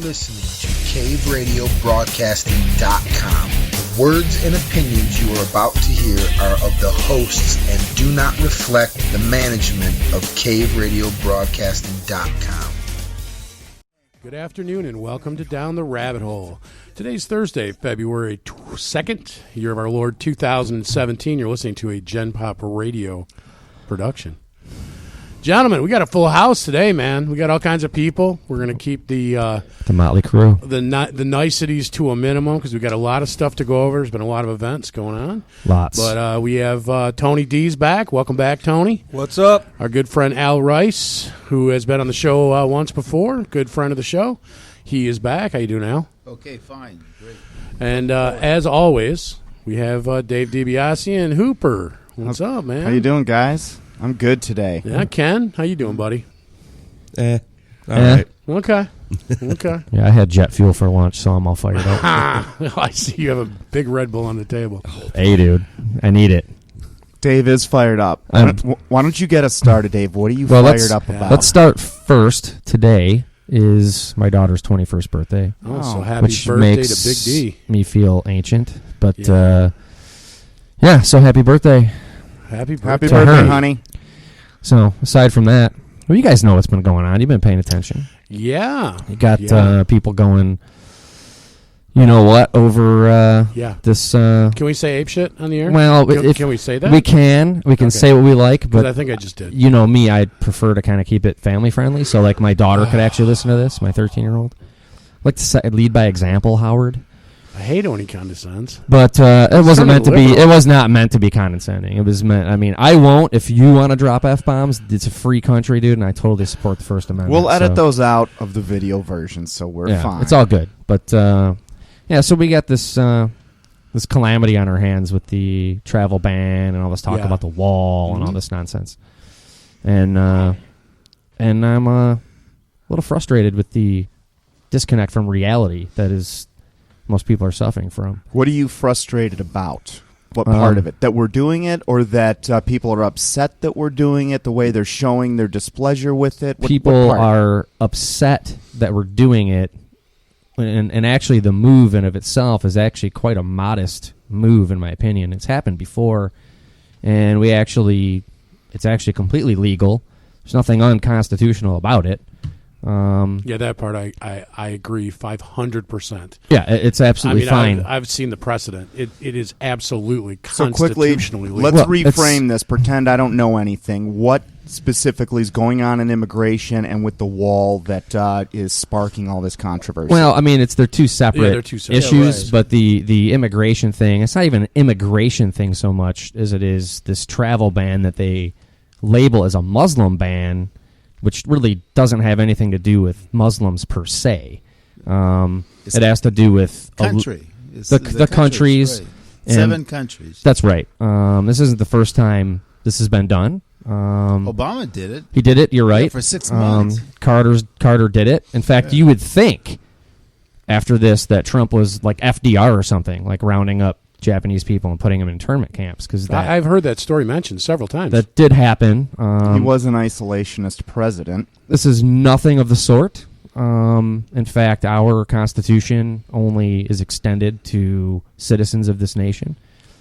listening to CaveRadioBroadcasting.com. The words and opinions you are about to hear are of the hosts and do not reflect the management of CaveRadioBroadcasting.com. Good afternoon and welcome to Down the Rabbit Hole. Today's Thursday, February 2nd, year of our Lord 2017. You're listening to a Gen Pop Radio production. Gentlemen, we got a full house today, man. We got all kinds of people. We're going to keep the motley crew, the niceties to a minimum because we got a lot of stuff to go over. There's been a lot of events going on. Lots. But we have Tony D's back. Welcome back, Tony. What's up? Our good friend Al Rice, who has been on the show once before, good friend of the show. He is back. How you doing, Al? Okay, fine. Great. And as always, we have Dave DiBiase and Hooper. What's up, man? How you doing, guys? I'm good today. Yeah, Ken, how you doing, buddy? All right. Okay. Yeah, I had jet fuel for lunch, so I'm all fired up. I see you have a big Red Bull on the table. Hey, dude, I need it. Dave is fired up. Why don't you get us started, Dave? What are you fired up about? Let's start first. Today is my daughter's 21st birthday. Oh, so happy which birthday makes to Big D. Me feel ancient, but yeah. So happy birthday. Happy birthday, her. honey. So, aside from that, well, you guys know what's been going on. You've been paying attention. Yeah. You got people going, you know what, over this... Can we say ape shit on the air? Well, can we say that? We can. We can say what we like, but... I think I just did. You know me, I'd prefer to kind of keep it family-friendly, so like my daughter could actually listen to this, my 13-year-old. I'd like to lead by example, Howard. I hate it when he condescends. But it wasn't meant to be. It was not meant to be condescending. It was meant. I mean, I won't. If you want to drop f-bombs, it's a free country, dude, and I totally support the First Amendment. We'll edit those out of the video version, so we're fine. It's all good. But so we got this this calamity on our hands with the travel ban and all this talk about the wall and all this nonsense, and I'm a little frustrated with the disconnect from reality that is. Most people are suffering from. What are you frustrated about? What part of it? That we're doing it, or that people are upset that we're doing it, the way they're showing their displeasure with it? People are upset that we're doing it, and actually the move in of itself is actually quite a modest move, in my opinion. It's happened before, and it's actually completely legal. There's nothing unconstitutional about it. That part I agree 500%. Yeah, it's absolutely fine. I've seen the precedent. It is absolutely so constitutionally quickly, legal. let's reframe this. Pretend I don't know anything. What specifically is going on in immigration and with the wall that is sparking all this controversy? Well, I mean, they're two separate issues, but the immigration thing, it's not even an immigration thing so much as it is this travel ban that they label as a Muslim ban, which really doesn't have anything to do with Muslims per se. It has to do with the countries. Right. 7 countries. That's right. This isn't the first time this has been done. Obama did it. He did it, you're right. Yeah, for 6 months. Carter did it. In fact, you would think after this that Trump was like FDR or something, like rounding up Japanese people and putting them in internment camps. Because I've heard that story mentioned several times. That did happen. He was an isolationist president. This is nothing of the sort. In fact, our Constitution only is extended to citizens of this nation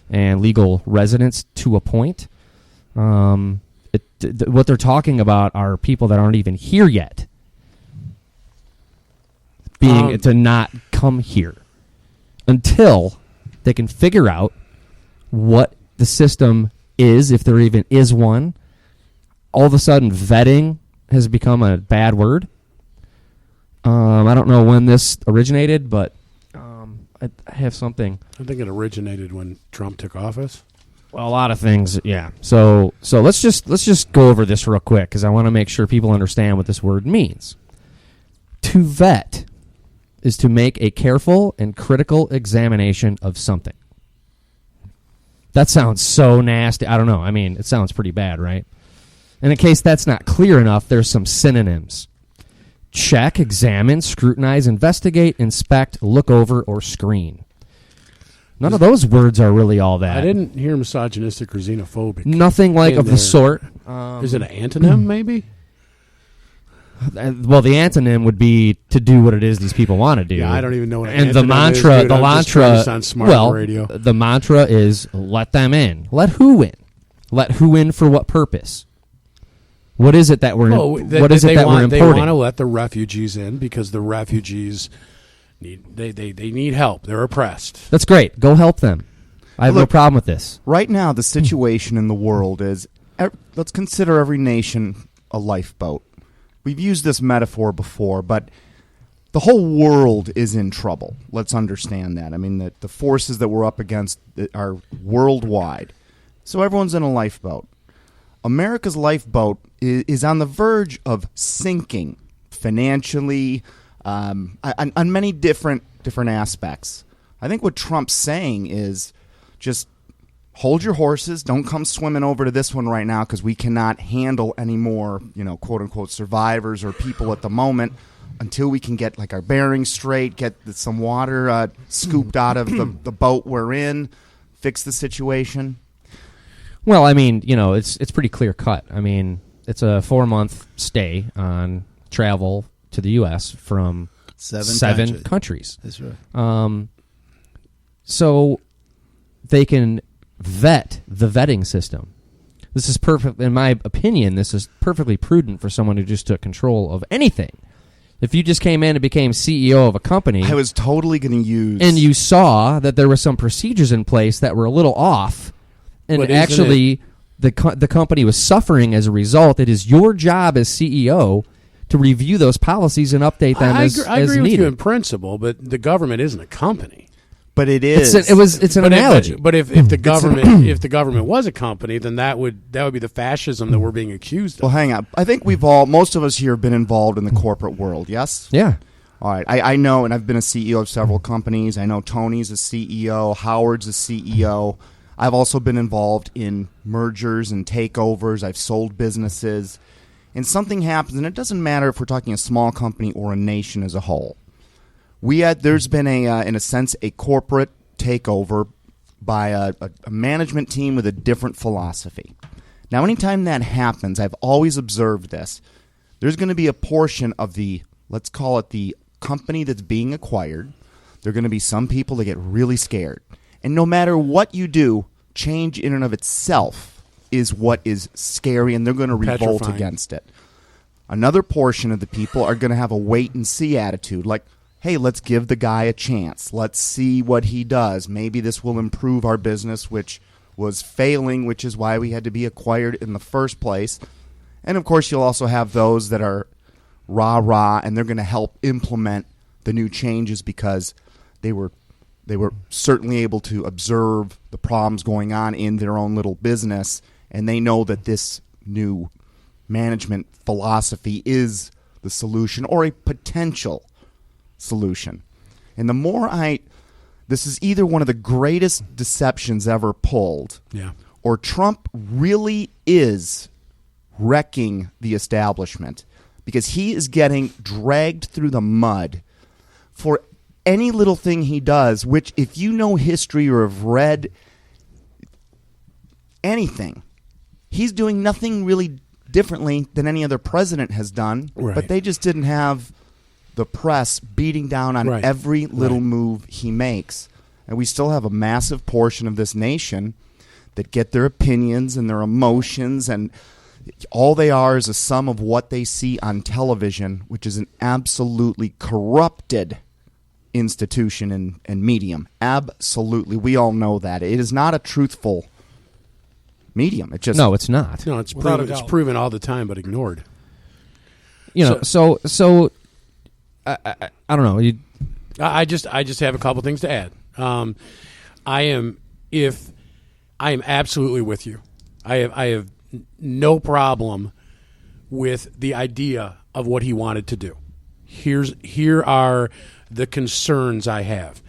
and legal residents to a point. What they're talking about are people that aren't even here yet being to not come here until they can figure out what the system is, if there even is one. All of a sudden, vetting has become a bad word. I don't know when this originated, but I have something. I think it originated when Trump took office. Well, a lot of things, yeah. So let's just go over this real quick because I want to make sure people understand what this word means. To vet is to make a careful and critical examination of something. That sounds so nasty. I don't know. I mean, it sounds pretty bad, right? And in case that's not clear enough, there's some synonyms. Check, examine, scrutinize, investigate, inspect, look over, or screen. None of those words are really all that. I didn't hear misogynistic or xenophobic. Nothing like of the sort. Is it an antonym, maybe? Well, the antonym would be to do what it is these people want to do. Yeah, I don't even know what. And the mantra, is, dude. I'm just trying to sound smart on the radio. The mantra is let them in. Let who in? Let who in for what purpose? What is it that we're? What is it that we're importing? They want to let the refugees in because the refugees they need help. They're oppressed. That's great. Go help them. I have no problem with this. Right now, the situation in the world is, let's consider every nation a lifeboat. We've used this metaphor before, but the whole world is in trouble. Let's understand that. I mean, the forces that we're up against are worldwide. So everyone's in a lifeboat. America's lifeboat is on the verge of sinking financially, on many different aspects. I think what Trump's saying is just hold your horses. Don't come swimming over to this one right now because we cannot handle any more, quote unquote, survivors or people at the moment until we can get like our bearings straight, get some water scooped out of the boat we're in, fix the situation. Well, I mean, it's pretty clear cut. I mean, it's a 4-month stay on travel to the U.S. from seven countries. That's right. So they can vet the vetting system. This is perfect, in my opinion. This is perfectly prudent for someone who just took control of anything. If you just came in and became CEO of a company, I was totally going to use, and you saw that there were some procedures in place that were a little off. And actually, the company was suffering as a result. It is your job as CEO to review those policies and update them as needed. I agree with you in principle, but the government isn't a company. But it is. It's an analogy. But if the government was a company, then that would be the fascism that we're being accused of. Well, hang on. I think most of us here have been involved in the corporate world. Yes. Yeah. All right. I know, and I've been a CEO of several companies. I know Tony's a CEO. Howard's a CEO. I've also been involved in mergers and takeovers. I've sold businesses. And something happens, and it doesn't matter if we're talking a small company or a nation as a whole. There's been, in a sense, a corporate takeover by a management team with a different philosophy. Now, anytime that happens, I've always observed this. There's going to be a portion of let's call it the company that's being acquired. There are going to be some people that get really scared. And no matter what you do, change in and of itself is what is scary, and they're going to revolt Petrifying. against it. Another portion of the people are going to have a wait-and-see attitude, like, hey, let's give the guy a chance. Let's see what he does. Maybe this will improve our business, which was failing, which is why we had to be acquired in the first place. And, of course, you'll also have those that are rah-rah, and they're going to help implement the new changes because they were certainly able to observe the problems going on in their own little business, and they know that this new management philosophy is the solution or a potential solution. And the more this is either one of the greatest deceptions ever pulled, or Trump really is wrecking the establishment because he is getting dragged through the mud for any little thing he does, which if you know history or have read anything, he's doing nothing really differently than any other president has done, but they just didn't have the press beating down on every little move he makes. And we still have a massive portion of this nation that get their opinions and their emotions, and all they are is a sum of what they see on television, which is an absolutely corrupted institution and medium. Absolutely. We all know that. It is not a truthful medium. It's not. No, it's proven all the time, but ignored. So I don't know. I just have a couple things to add. I am absolutely with you. I have no problem with the idea of what he wanted to do. Here are the concerns I have.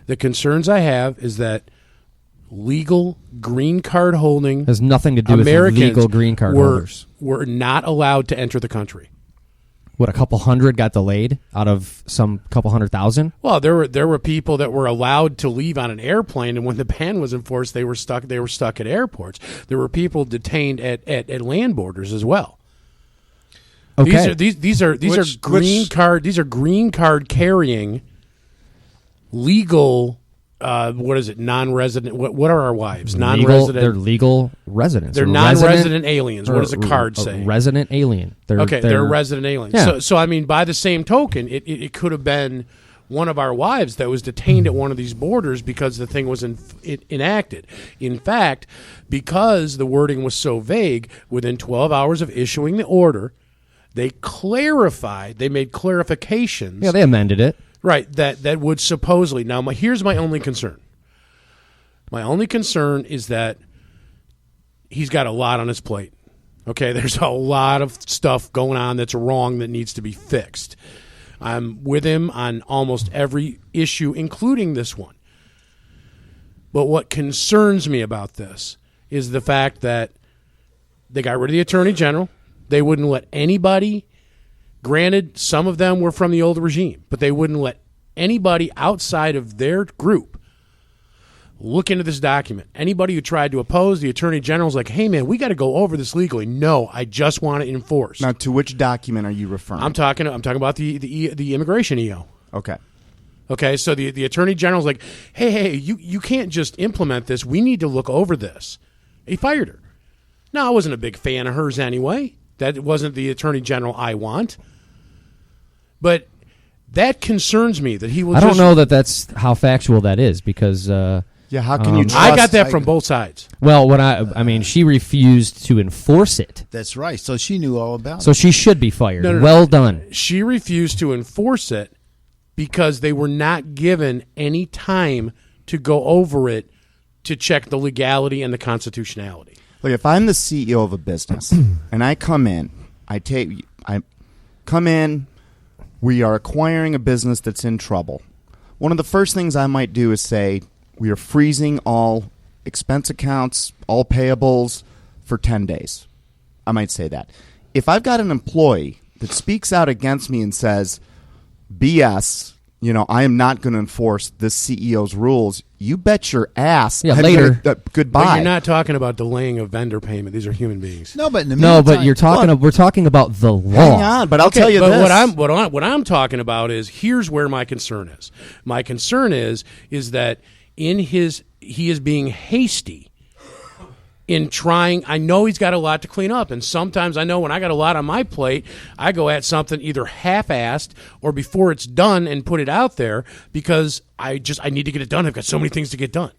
The concerns I have is that legal green card holding has nothing to do Americans with legal green card holders. Were not allowed to enter the country. What, a couple hundred got delayed out of some couple 100,000? Well, there were people that were allowed to leave on an airplane, and when the ban was enforced, they were stuck at airports. There were people detained at land borders as well. Okay. These are green card carrying legal. What is it? Non-resident. What are our wives? Non-resident. They're legal residents. They're non-resident aliens. What does the card say? Resident alien. They're resident aliens. Yeah. So I mean, by the same token, it could have been one of our wives that was detained at one of these borders because the thing was enacted. In fact, because the wording was so vague, within 12 hours of issuing the order, they clarified. They made clarifications. Yeah, they amended it. Right, that would supposedly. Now, here's my only concern. My only concern is that he's got a lot on his plate. Okay, there's a lot of stuff going on that's wrong that needs to be fixed. I'm with him on almost every issue, including this one. But what concerns me about this is the fact that they got rid of the Attorney General. They wouldn't let anybody. Granted, some of them were from the old regime, but they wouldn't let anybody outside of their group look into this document. Anybody who tried to oppose, the Attorney General's like, hey, man, we got to go over this legally. No, I just want to enforce. Now, to which document are you referring? I'm talking about the immigration EO. Okay, so the Attorney General's like, hey, you can't just implement this. We need to look over this. He fired her. No, I wasn't a big fan of hers anyway. That wasn't the Attorney General I want. But that concerns me that he will. I don't know that that's how factual that is because. How can you trust? I got that from both sides. Well, I mean, she refused to enforce it. That's right. So she knew all about it. So she should be fired. No. Well done. She refused to enforce it because they were not given any time to go over it to check the legality and the constitutionality. Look, if I'm the CEO of a business and I come in, we are acquiring a business that's in trouble. One of the first things I might do is say, we are freezing all expense accounts, all payables for 10 days. I might say that. If I've got an employee that speaks out against me and says, BS, I am not going to enforce this CEO's rules, you bet your ass. Yeah, later. Goodbye. But you're not talking about delaying a vendor payment. These are human beings. No, but in the meantime, but you're talking. We're talking about the law. Hang on, but I'll tell you but this. What I'm talking about is here's where my concern is. My concern is that he is being hasty in trying. I know he's got a lot to clean up, and sometimes I know when I got a lot on my plate, I go at something either half-assed or before it's done and put it out there because I need to get it done. I've got so many things to get done.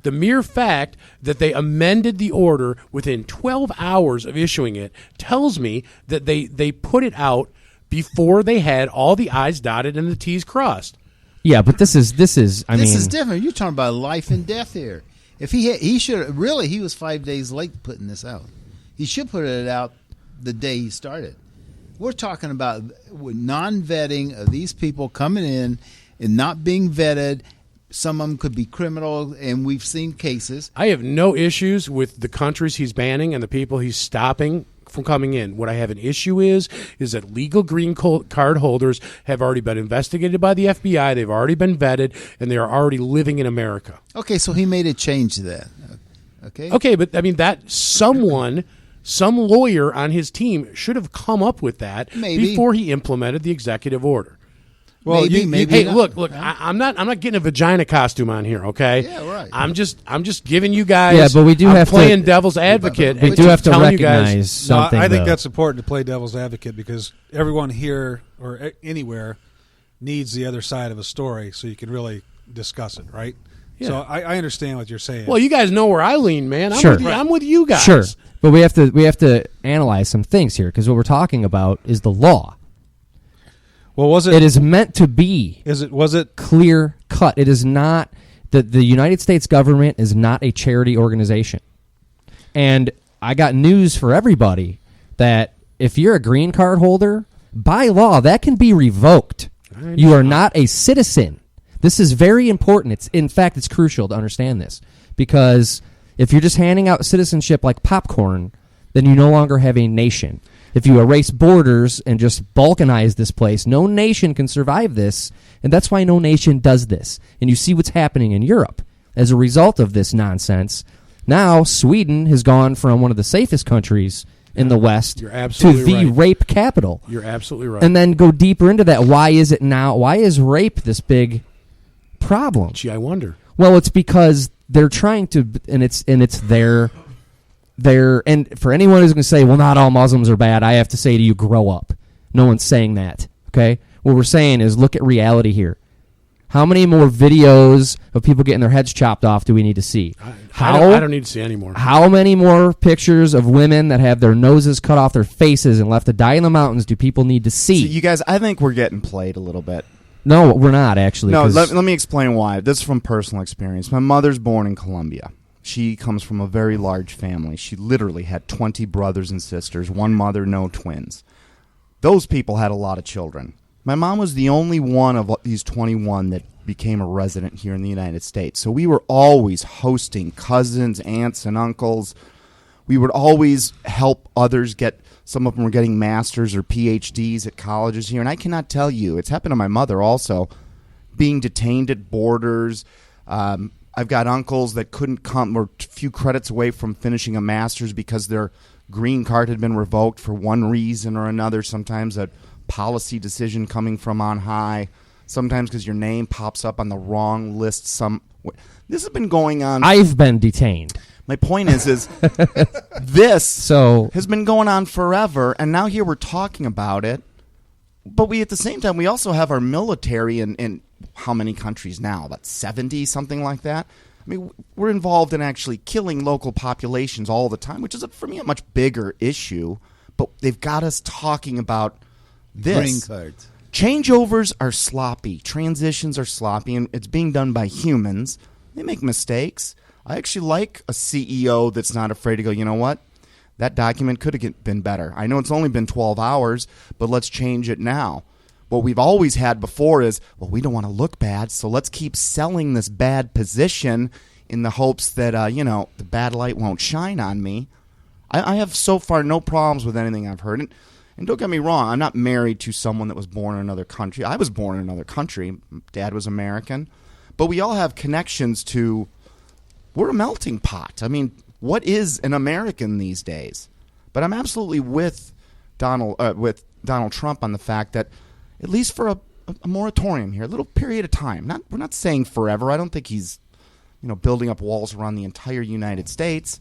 The mere fact that they amended the order within 12 hours of issuing it tells me that they put it out before they had all the I's dotted and the T's crossed. Yeah, but this is. This is different. You're talking about life and death here. If he should really, he was 5 days late putting this out. He should put it out the day he started. We're talking about non-vetting of these people coming in and not being vetted. Some of them could be criminal, and we've seen cases. I have no issues with the countries he's banning and the people he's stopping from coming in. What I have an issue is that legal green card holders have already been investigated by the FBI. They've already been vetted, and they are already living in America. Okay, so he made a change to that. Okay, but I mean that some lawyer on his team should have come up with that before he implemented the executive order. Well, maybe. Hey, look! I'm not getting a vagina costume on here, okay? Yeah, right. I'm just giving you guys. Yeah, but we do have playing devil's advocate. We do have to recognize something. I think that's important to play devil's advocate because everyone here or anywhere needs the other side of a story, so you can really discuss it, right? Yeah. So I understand what you're saying. Well, you guys know where I lean, man. I'm with you guys. Sure, but we have to analyze some things here because what we're talking about is the law. Well, was it? It is meant to be. Was it clear cut? It is not. The United States government is not a charity organization. And I got news for everybody that if you're a green card holder, by law, that can be revoked. You are not a citizen. This is very important. In fact, it's crucial to understand this because if you're just handing out citizenship like popcorn, then you no longer have a nation. If you erase borders and just balkanize this place, no nation can survive this, and that's why no nation does this. And you see what's happening in Europe as a result of this nonsense. Now, Sweden has gone from one of the safest countries in the West You're to absolutely the right. rape capital. You're absolutely right. And then go deeper into that. Why is it now? Why is rape this big problem? Gee, I wonder. Well, it's because they're trying to, and it's their, and for anyone who's going to say, well, not all Muslims are bad, I have to say to you, grow up. No one's saying that, okay? What we're saying is look at reality here. How many more videos of people getting their heads chopped off do we need to see? I don't need to see any more. How many more pictures of women that have their noses cut off their faces and left to die in the mountains do people need to see? So you guys, I think we're getting played a little bit. No, we're not, actually. No, 'cause- let me explain why. This is from personal experience. My mother's born in Colombia. She comes from a very large family. She literally had 20 brothers and sisters, one mother, no twins. Those people had a lot of children. My mom was the only one of these 21 that became a resident here in the United States. So we were always hosting cousins, aunts, and uncles. We would always help others get, some of them were getting masters or PhDs at colleges here. And I cannot tell you, it's happened to my mother also, being detained at borders. I've got uncles that couldn't come, or a few credits away from finishing a master's because their green card had been revoked for one reason or another. Sometimes a policy decision coming from on high. Sometimes because your name pops up on the wrong list. This has been going on. I've been detained. My point is this So has been going on forever, and now here we're talking about it. But we, at the same time, we also have our military in how many countries now? About 70, something like that. I mean, we're involved in actually killing local populations all the time, which is, for me, a much bigger issue. But they've got us talking about this. Green cards. Changeovers are sloppy. Transitions are sloppy, and it's being done by humans. They make mistakes. I actually like a CEO that's not afraid to go, you know what? That document could have been better. I know it's only been 12 hours, but let's change it now. What we've always had before is, well, we don't want to look bad, so let's keep selling this bad position in the hopes that, the bad light won't shine on me. I have so far no problems with anything I've heard. And don't get me wrong, I'm not married to someone that was born in another country. I was born in another country. Dad was American. But we all have connections to, we're a melting pot. I mean, what is an American these days? But I'm absolutely with Donald Trump on the fact that, at least for a moratorium here, a little period of time. We're not saying forever. I don't think he's, building up walls around the entire United States.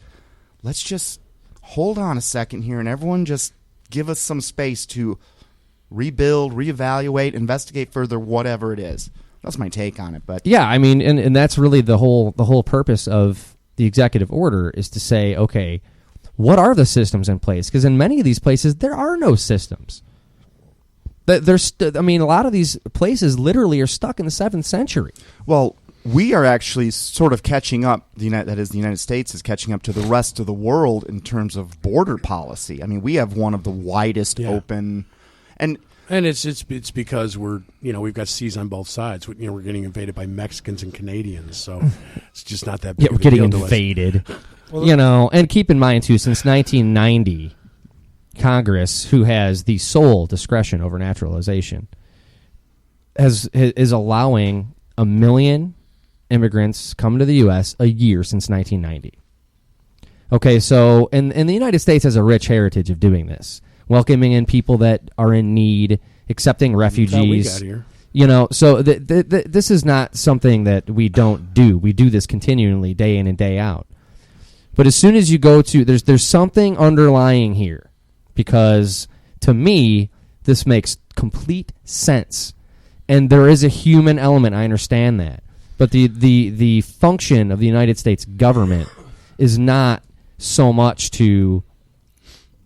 Let's just hold on a second here, and everyone just give us some space to rebuild, reevaluate, investigate further, whatever it is. That's my take on it. But yeah, I mean, and that's really the whole purpose of the executive order is to say, okay, what are the systems in place? Because in many of these places, there are no systems. A lot of these places literally are stuck in the 7th century. Well, we are actually sort of catching up. The United States is catching up to the rest of the world in terms of border policy. I mean, we have one of the widest open, and it's because we've got seas on both sides. We're getting invaded by Mexicans and Canadians, so it's just not that big. Yeah, we're getting invaded. And keep in mind too, since 1990, Congress, who has the sole discretion over naturalization, is allowing 1 million immigrants come to the U.S. a year since 1990. Okay, so and the United States has a rich heritage of doing this, welcoming in people that are in need, accepting refugees. That's how we got here. So this is not something that we don't do. We do this continually, day in and day out. But as soon as you go to, there's something underlying here, because to me, this makes complete sense. And there is a human element, I understand that. But the function of the United States government is not so much to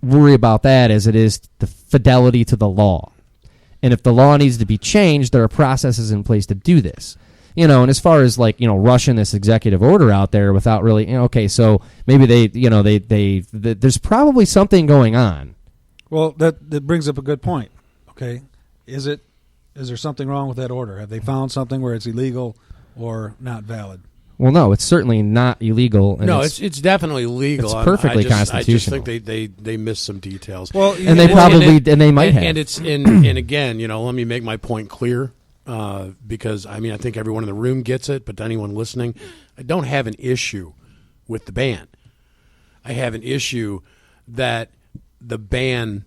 worry about that as it is the fidelity to the law. And if the law needs to be changed, there are processes in place to do this. And as far as rushing this executive order out there without really, okay, so maybe there's probably something going on. Well, that brings up a good point. Okay, is there something wrong with that order? Have they found something where it's illegal or not valid? Well, no, it's certainly not illegal. And no, it's definitely legal. It's perfectly constitutional. I just think they missed some details. Well, and they might have. And it's and again, let me make my point clear, because I think everyone in the room gets it, but anyone listening, I don't have an issue with the ban. I have an issue that the ban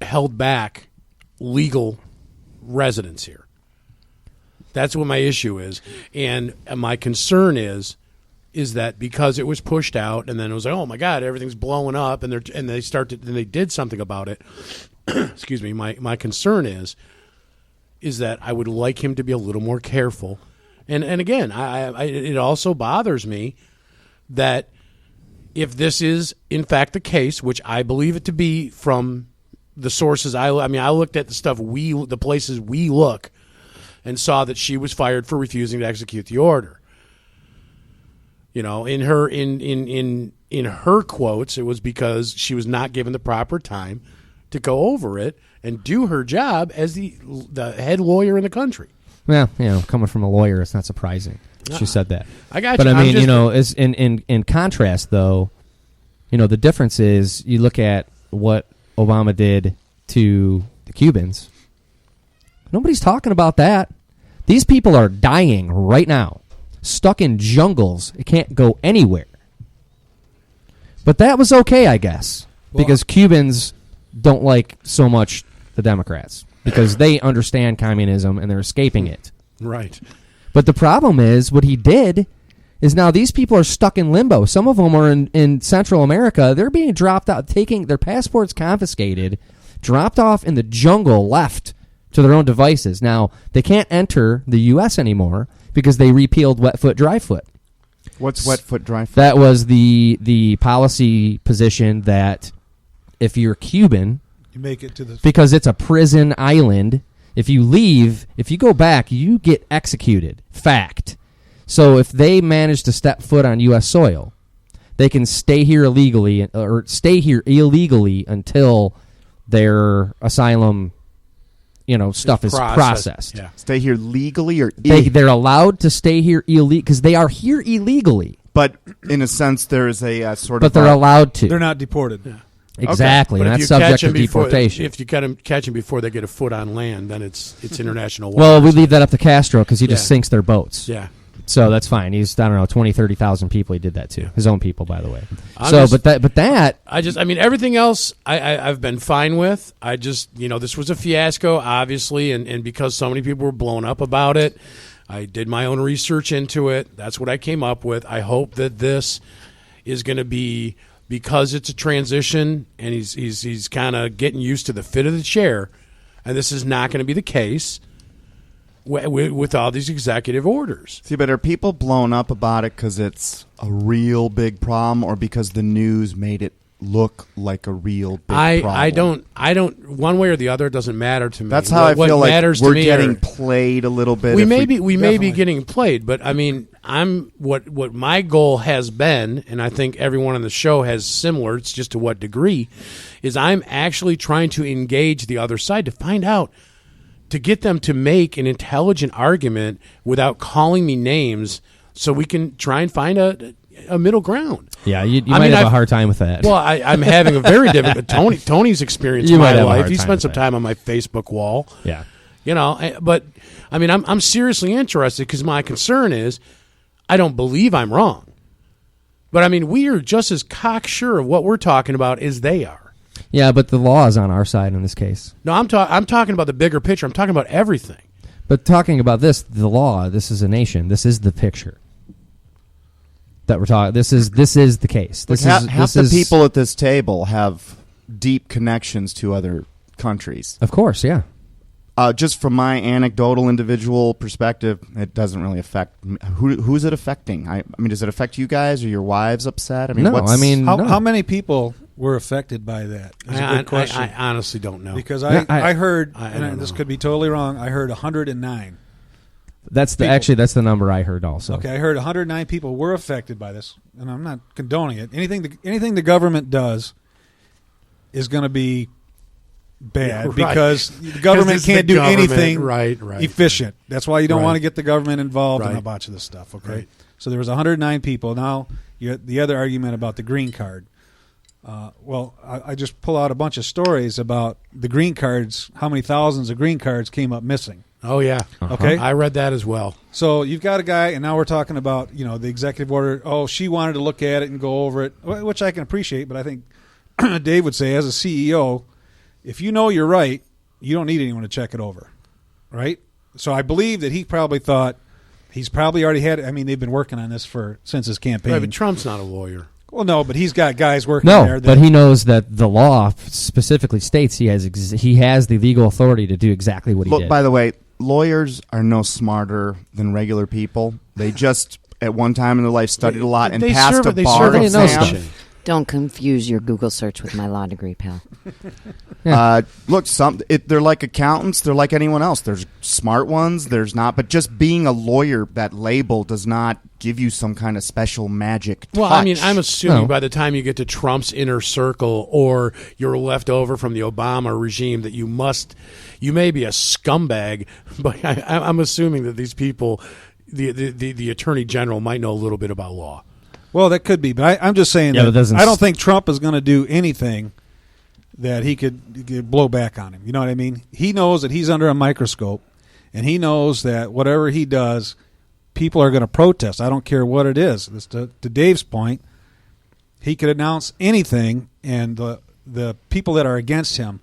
held back legal residents here. That's what my issue is, and my concern is that because it was pushed out, and then it was like, oh my God, everything's blowing up, and they did something about it. Excuse me. My concern is that I would like him to be a little more careful, and again, it also bothers me that if this is in fact the case, which I believe it to be from the sources I looked at the stuff the places we look, and saw that she was fired for refusing to execute the order. You know, in her quotes, it was because she was not given the proper time to go over it and do her job as the head lawyer in the country. Well, coming from a lawyer, it's not surprising. She said that. I got but you. But I mean, as in contrast, though, the difference is you look at what Obama did to the Cubans. Nobody's talking about that. These people are dying right now, stuck in jungles. It can't go anywhere. But that was okay, I guess, because Cubans don't like so much the Democrats because they understand communism and they're escaping it. Right. But the problem is what he did is now these people are stuck in limbo. Some of them are in Central America. They're being dropped out, taking their passports confiscated, dropped off in the jungle, left to their own devices. Now, they can't enter the U.S. anymore because they repealed wet foot, dry foot. What's wet foot, dry foot? That was the policy position that if you're Cuban, you make it to the because it's a prison island. If you leave, if you go back, you get executed. Fact. So if they manage to step foot on U.S. soil, they can stay here illegally until their asylum, stuff is processed. Yeah. Stay here legally or they're allowed to stay here illegally because they are here illegally. But in a sense, there is a sort of. But they're allowed to. They're not deported. Yeah. Exactly, okay. and that's subject to deportation. If you catch them before they get a foot on land, then it's international waters. Well, we leave that up to Castro because he just sinks their boats. Yeah. So that's fine. He's 20, 30,000 people he did that to. His own people, by the way. Everything else I've been fine with. I just, this was a fiasco, obviously, and because so many people were blown up about it, I did my own research into it. That's what I came up with. I hope that this is going to be, because it's a transition and he's kind of getting used to the fit of the chair, and this is not going to be the case with all these executive orders. See, but are people blown up about it because it's a real big problem, or because the news made it look like a real big problem? I don't. One way or the other, it doesn't matter to me. That's how I feel like we're getting played a little bit. We may be getting played, but I mean, what my goal has been, and I think everyone on the show has similar. It's just to what degree, is I'm actually trying to engage the other side to find out, to get them to make an intelligent argument without calling me names, so we can try and find a middle ground. Yeah, you might have a hard time with that. Well, I'm having a very difficult. Tony's experience in my life. He spent some time on my Facebook wall. Yeah, but I mean, I'm seriously interested because my concern is I don't believe I'm wrong, but I mean, we are just as cocksure of what we're talking about as they are. Yeah, but the law is on our side in this case. No, I'm talking about the bigger picture. I'm talking about everything. But talking about the law, this is a nation. This is the picture that we're talking. This is the case. Half the people at this table have deep connections to other countries. Of course, yeah. Just from my anecdotal, individual perspective, it doesn't really affect me. Who's it affecting? I mean, does it affect you guys? Are your wives upset? I mean, how many people were affected by that? That's a good question. I honestly don't know, because I heard, and this could be totally wrong, I heard 109. That's the number I heard also. Okay, I heard 109 people were affected by this, and I'm not condoning it. Anything the government does is going to be bad, because the government can't do anything efficient. That's why you don't want to get the government involved in a bunch of this stuff. Okay, so there was 109 people. Now the other argument about the green card. I just pull out a bunch of stories about the green cards. How many thousands of green cards came up missing? Oh, yeah. Okay. I read that as well. So you've got a guy, and now we're talking about, the executive order. Oh, she wanted to look at it and go over it, which I can appreciate, but I think Dave would say, as a CEO, if you know you're right, you don't need anyone to check it over, right? So I believe that he probably thought he's probably already had it. I mean, they've been working on this since his campaign. Right, but Trump's not a lawyer. Well, no, but he's got guys working there. But he knows that the law specifically states he has the legal authority to do exactly what he did. By the way, lawyers are no smarter than regular people. They just, at one time in their life, studied a lot and passed a bar exam. Don't confuse your Google search with my law degree, pal. Look, they're like accountants. They're like anyone else. There's smart ones. There's not. But just being a lawyer, that label does not give you some kind of special magic touch. Well, I mean, I'm assuming by the time you get to Trump's inner circle or you're left over from the Obama regime that you may be a scumbag, but I'm assuming that these people, the attorney general, might know a little bit about law. Well, that could be, but I'm just saying that I don't think Trump is going to do anything that he could blow back on him. You know what I mean? He knows that he's under a microscope, and he knows that whatever he does, people are going to protest. I don't care what it is. To Dave's point, he could announce anything, and the people that are against him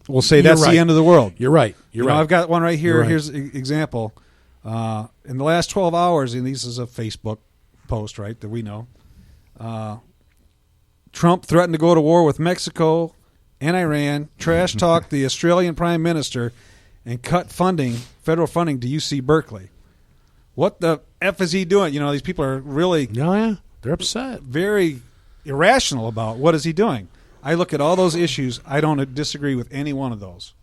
will say that's the end of the world. You're right. You're right. I've got one right here. Right. Here's an example. In the last 12 hours, and this is a Facebook post, right, that we know. Trump threatened to go to war with Mexico and Iran, trash talked the Australian Prime Minister, and cut federal funding to UC Berkeley. What the F is he doing? These people are really they're upset. Very irrational about what is he doing. I look at all those issues. I don't disagree with any one of those.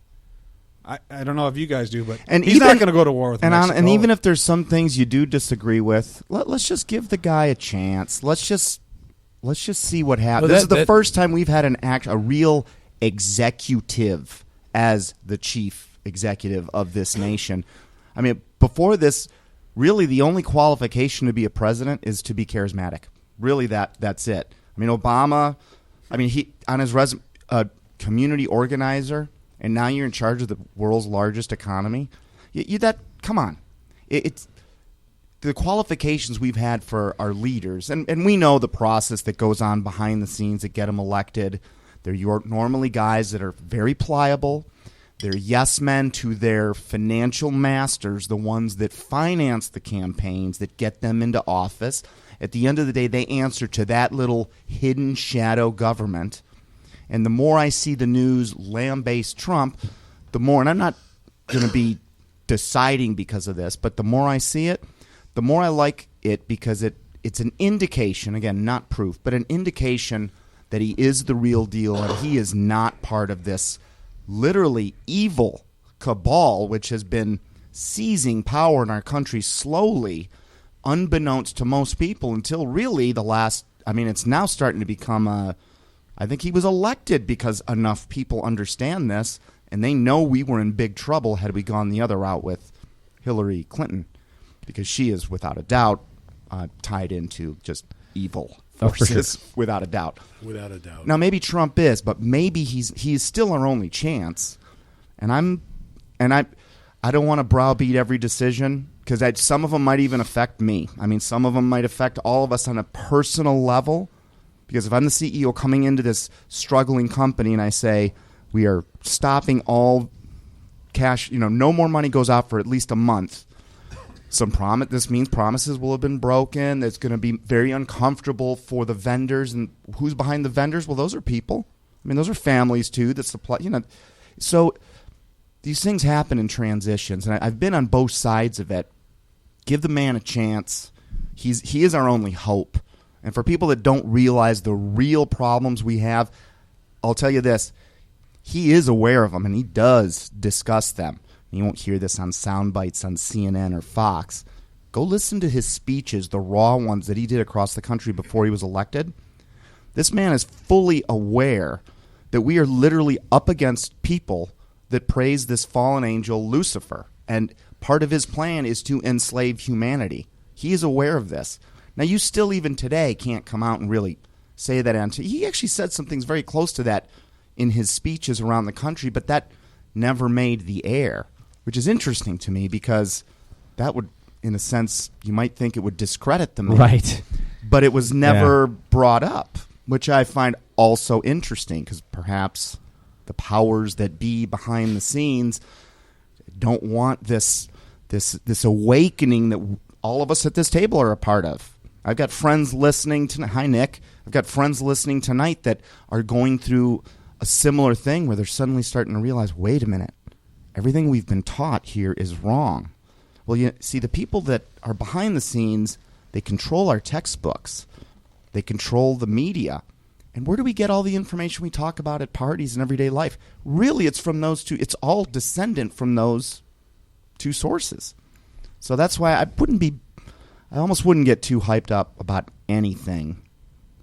I don't know if you guys do, but he's not going to go to war with Mexico. And even if there's some things you do disagree with, let's just give the guy a chance. Let's just see what happens. This is the first time we've had a real executive as the chief executive of this nation. I mean, before this, really the only qualification to be a president is to be charismatic. Really, that's it. I mean, Obama, he on his resume, community organizer. And now you're in charge of the world's largest economy. Come on. It's the qualifications we've had for our leaders, and we know the process that goes on behind the scenes that get them elected. They're normally guys that are very pliable. They're yes men to their financial masters, the ones that finance the campaigns, that get them into office. At the end of the day, they answer to that little hidden shadow government. And the more I see the news lambaste Trump, the more, and I'm not going to be deciding because of this, but the more I see it, the more I like it because it's an indication, again, not proof, but an indication that he is the real deal and he is not part of this literally evil cabal which has been seizing power in our country slowly, unbeknownst to most people until really it's now starting to become I think he was elected because enough people understand this, and they know we were in big trouble had we gone the other route with Hillary Clinton, because she is, without a doubt, tied into just evil forces, without a doubt. Without a doubt. Now, maybe Trump is, but maybe he's still our only chance, and I don't want to browbeat every decision, because some of them might even affect me. I mean, some of them might affect all of us on a personal level. Because if I'm the CEO coming into this struggling company and I say we are stopping all cash, no more money goes out for at least a month, this means promises will have been broken. It's going to be very uncomfortable for the vendors. And who's behind the vendors? Well, those are people. I mean, those are families too that supply, So these things happen in transitions. And I've been on both sides of it. Give the man a chance. He is our only hope. And for people that don't realize the real problems we have, I'll tell you this. He is aware of them, and he does discuss them. You won't hear this on sound bites on CNN or Fox. Go listen to his speeches, the raw ones that he did across the country before he was elected. This man is fully aware that we are literally up against people that praise this fallen angel, Lucifer. And part of his plan is to enslave humanity. He is aware of this. Now, you still even today can't come out and really say that. He actually said some things very close to that in his speeches around the country, but that never made the air. which is interesting to me because that would, in a sense, you might think it would discredit the man. Right. But it was never brought up, which I find also interesting because perhaps the powers that be behind the scenes don't want this awakening that all of us at this table are a part of. I've got friends listening tonight. Hi, Nick. I've got friends listening tonight that are going through a similar thing where they're suddenly starting to realize, wait a minute, everything we've been taught here is wrong. Well, you see, the people that are behind the scenes, they control our textbooks. They control the media. And where do we get all the information we talk about at parties and everyday life? Really, it's from those two. It's all descendant from those two sources. So that's why I almost wouldn't get too hyped up about anything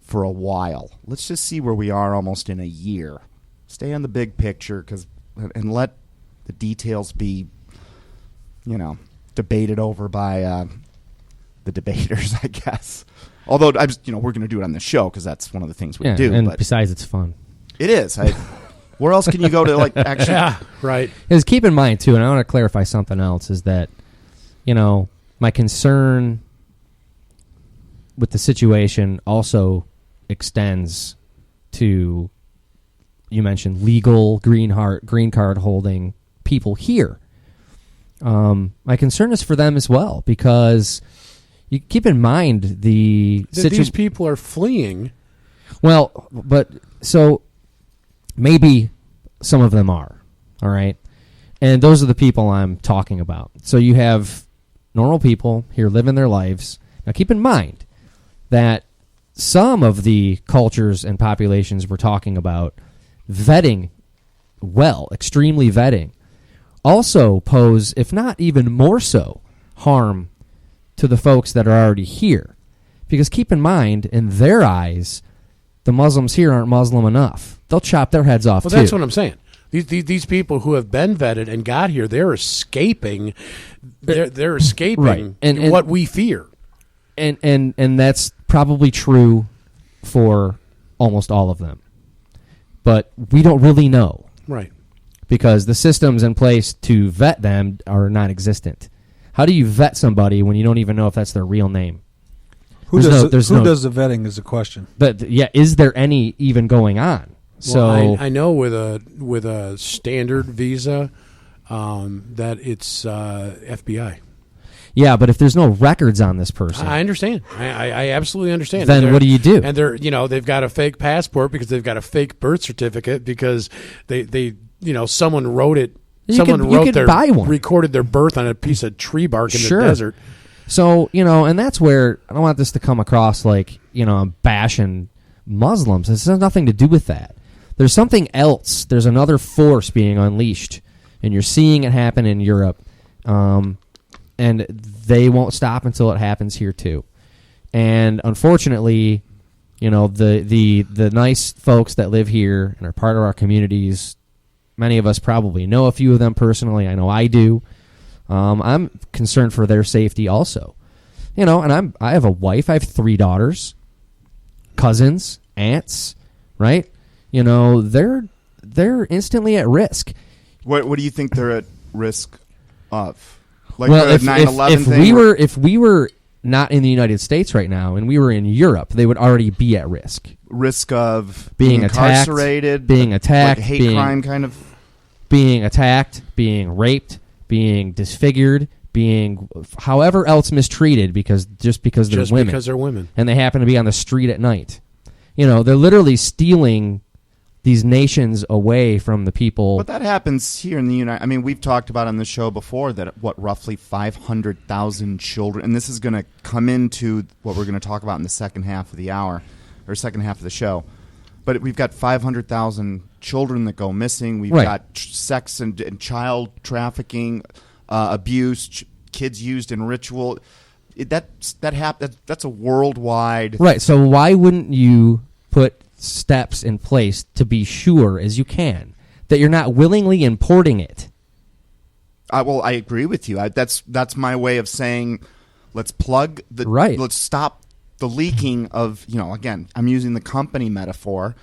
for a while. Let's just see where we are almost in a year. Stay on the big picture and let the details be, debated over by the debaters, I guess. Although we're going to do it on the show because that's one of the things we do. And but besides, it's fun. It is. Where else can you go to actually? Yeah, right. Because keep in mind too, and I want to clarify something else, is that my concern with the situation also extends to, you mentioned legal green card holding people here. My concern is for them as well, because you keep in mind these people are fleeing. Well, but so maybe some of them are, all right? And those are the people I'm talking about. So you have normal people here living their lives. Now keep in mind that some of the cultures and populations we're talking about, vetting extremely vetting, also pose, if not even more so, harm to the folks that are already here. Because keep in mind, in their eyes, the Muslims here aren't Muslim enough. They'll chop their heads off, too. Well, that's what I'm saying. These people who have been vetted and got here, they're escaping. They're escaping right. and what we fear. And that's probably true for almost all of them. But we don't really know. Right. Because the systems in place to vet them are non-existent. How do you vet somebody when you don't even know if that's their real name? Who does the vetting is the question. But is there any even going on? Well, I know with a standard visa that it's FBI. Yeah, but if there's no records on this person, I understand. I absolutely understand. Then what do you do? And they've got a fake passport because they've got a fake birth certificate because they someone wrote it. Buy one. Recorded their birth on a piece of tree bark in the desert. So, and that's where I don't want this to come across like, I'm bashing Muslims. This has nothing to do with that. There's something else. There's another force being unleashed, and you're seeing it happen in Europe, and they won't stop until it happens here too. And unfortunately, the nice folks that live here and are part of our communities, many of us probably know a few of them personally. I know I do. I'm concerned for their safety also. And I have a wife. I have 3 daughters, cousins, aunts, right? They're instantly at risk. What do you think they're at risk of? Like well, the 9/11 thing? If we were not in the United States right now and we were in Europe, they would already be at risk. Risk of being incarcerated, being attacked, like hate crime kind of, being attacked, being raped, being disfigured, being however else mistreated because they're women. Because they're women. And they happen to be on the street at night. They're literally stealing these nations away from the people. But that happens here in the United. I mean, we've talked about on the show before that roughly 500,000 children, and this is going to come into what we're going to talk about in the second half of the hour or second half of the show. But we've got 500,000 children that go missing. We've got sex and child trafficking, abuse, kids used in ritual. That's a worldwide. Right. So why wouldn't you put steps in place to be sure as you can that you're not willingly importing it? Well, I agree with you. That's my way of saying let's plug the let's stop the leaking of, again, I'm using the company metaphor.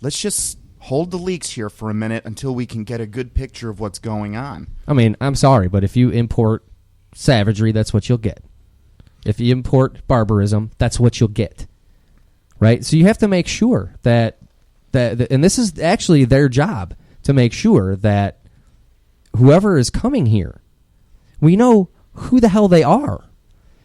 Let's just hold the leaks here for a minute until we can get a good picture of what's going on. I mean, I'm sorry, but if you import savagery, that's what you'll get. If you import barbarism, that's what you'll get. Right? So you have to make sure that and this is actually their job, to make sure that whoever is coming here, we know who the hell they are.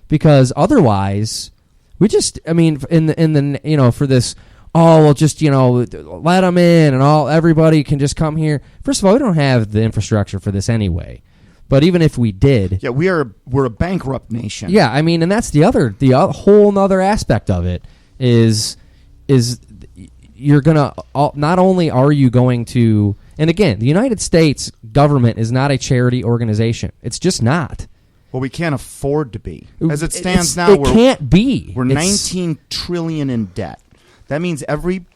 Because otherwise, we just, I mean, in the for this, oh, well, just, let them in and everybody can just come here. First of all, we don't have the infrastructure for this anyway. But even if we did, yeah, we're a bankrupt nation. Yeah, I mean, and that's the whole other aspect of it is you're gonna not only are you going to, and again, the United States government is not a charity organization. It's just not. Well, we can't afford to be. As it stands now, it can't be. We're $19 trillion in debt. That means every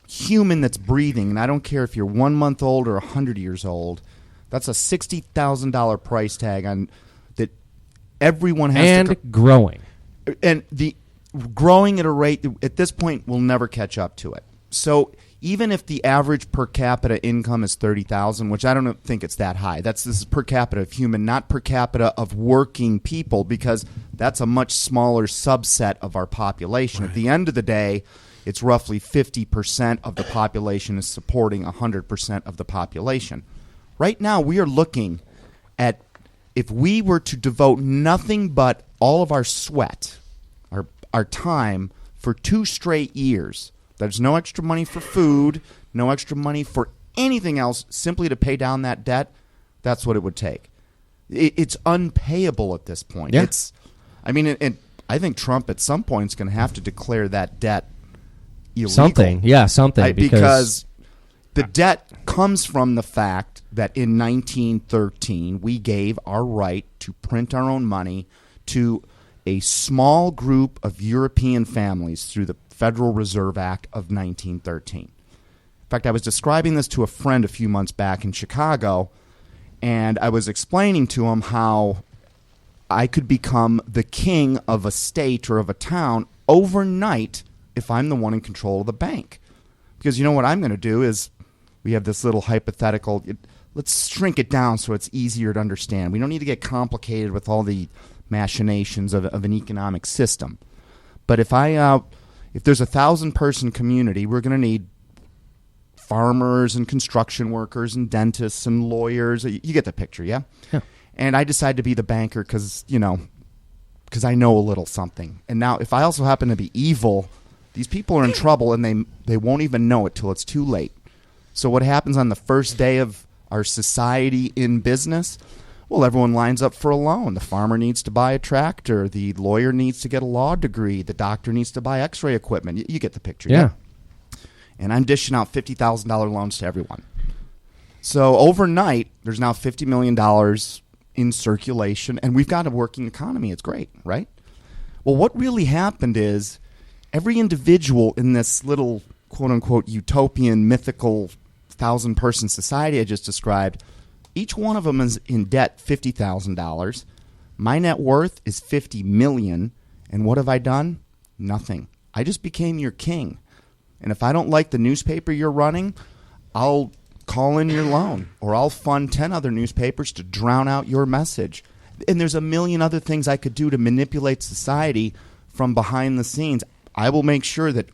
human that's breathing, and I don't care if you're 1 month old or 100 years old, that's a $60,000 price tag on that everyone has and to growing. And the growing at a rate at this point will never catch up to it. So even if the average per capita income is $30,000, which I don't think it's that high. This is per capita of human, not per capita of working people, because that's a much smaller subset of our population. Right. At the end of the day, it's roughly 50% of the population is supporting 100% of the population. Right now, we are looking at, if we were to devote nothing but all of our sweat, our time, for 2 straight years, there's no extra money for food, no extra money for anything else, simply to pay down that debt, that's what it would take. It's unpayable at this point. Yeah. And I think Trump at some point is going to have to declare that debt illegal. Something. Because the debt comes from the fact that in 1913 we gave our right to print our own money to a small group of European families through the Federal Reserve Act of 1913. In fact, I was describing this to a friend a few months back in Chicago, and I was explaining to him how I could become the king of a state or of a town overnight if I'm the one in control of the bank. Because you know what I'm going to do is, we have this little hypothetical, let's shrink it down so it's easier to understand. We don't need to get complicated with all the machinations of an economic system. But if there's 1,000-person community, we're going to need farmers and construction workers and dentists and lawyers. You get the picture, yeah? And I decided to be the banker because I know a little something. And now if I also happen to be evil, these people are in trouble and they won't even know it till it's too late. So what happens on the first day of our society in business? Well, everyone lines up for a loan. The farmer needs to buy a tractor. The lawyer needs to get a law degree. The doctor needs to buy x-ray equipment. You get the picture. Yeah. And I'm dishing out $50,000 loans to everyone. So overnight, there's now $50 million in circulation, and we've got a working economy. It's great, right? Well, what really happened is every individual in this little quote-unquote utopian, mythical 1,000-person society I just described, each one of them is in debt $50,000. My net worth is $50 million. And what have I done? Nothing. I just became your king. And if I don't like the newspaper you're running, I'll call in your loan, or I'll fund 10 other newspapers to drown out your message. And there's a million other things I could do to manipulate society from behind the scenes. I will make sure that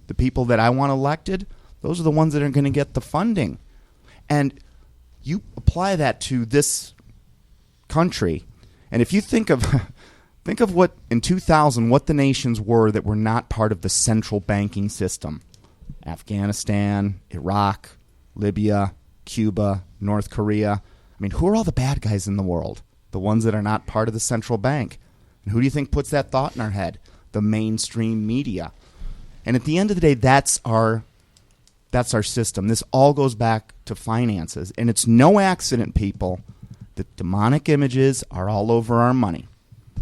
the people that I want elected, those are the ones that are going to get the funding. And you apply that to this country, and if you think of what in 2000 what the nations were that were not part of the central banking system: Afghanistan, Iraq, Libya, Cuba, North Korea. I mean, who are all the bad guys in the world? The ones that are not part of the central bank. And who do you think puts that thought in our head? The mainstream media. And at the end of the day, that's our system. This all goes back to finances. And it's no accident, people, that demonic images are all over our money.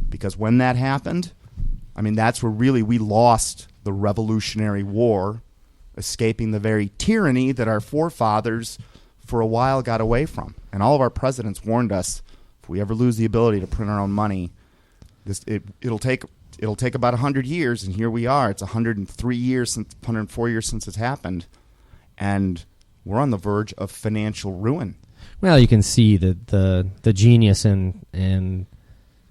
Because when that happened, I mean, that's where really we lost the Revolutionary War, escaping the very tyranny that our forefathers for a while got away from. And all of our presidents warned us, if we ever lose the ability to print our own money, it'll take about 100 years, and here we are. It's 104 years since it's happened. and we're on the verge of financial ruin. Well, you can see the genius in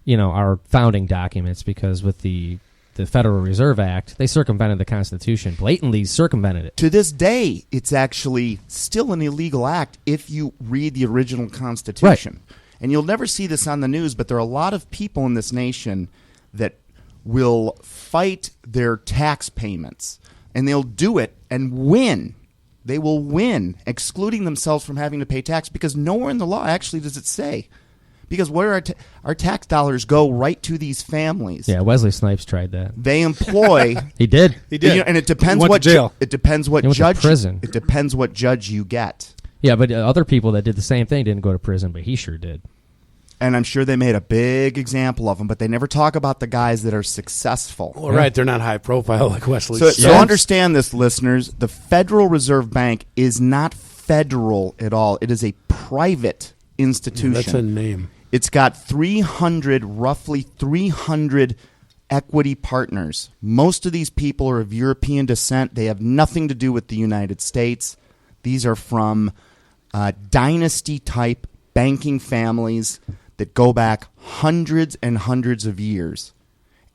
our founding documents, because with the Federal Reserve Act, they circumvented the Constitution, blatantly circumvented it. To this day, it's actually still an illegal act if you read the original Constitution. Right. And you'll never see this on the news, but there are a lot of people in this nation that will fight their tax payments, and they'll do it and win. They will win, excluding themselves from having to pay tax, because nowhere in the law actually does it say. Because where our tax dollars go right to these families. Yeah, Wesley Snipes tried that. They employ. He did. And it depends what jail. It depends what judge. Prison. It depends what judge you get. Yeah, but other people that did the same thing didn't go to prison, but he sure did. And I'm sure they made a big example of them, but they never talk about the guys that are successful. Well, right, they're not high profile like Wesley. So understand this, listeners. The Federal Reserve Bank is not federal at all. It is a private institution. That's a name. It's got roughly 300 equity partners. Most of these people are of European descent. They have nothing to do with the United States. These are from dynasty-type banking families that go back hundreds and hundreds of years.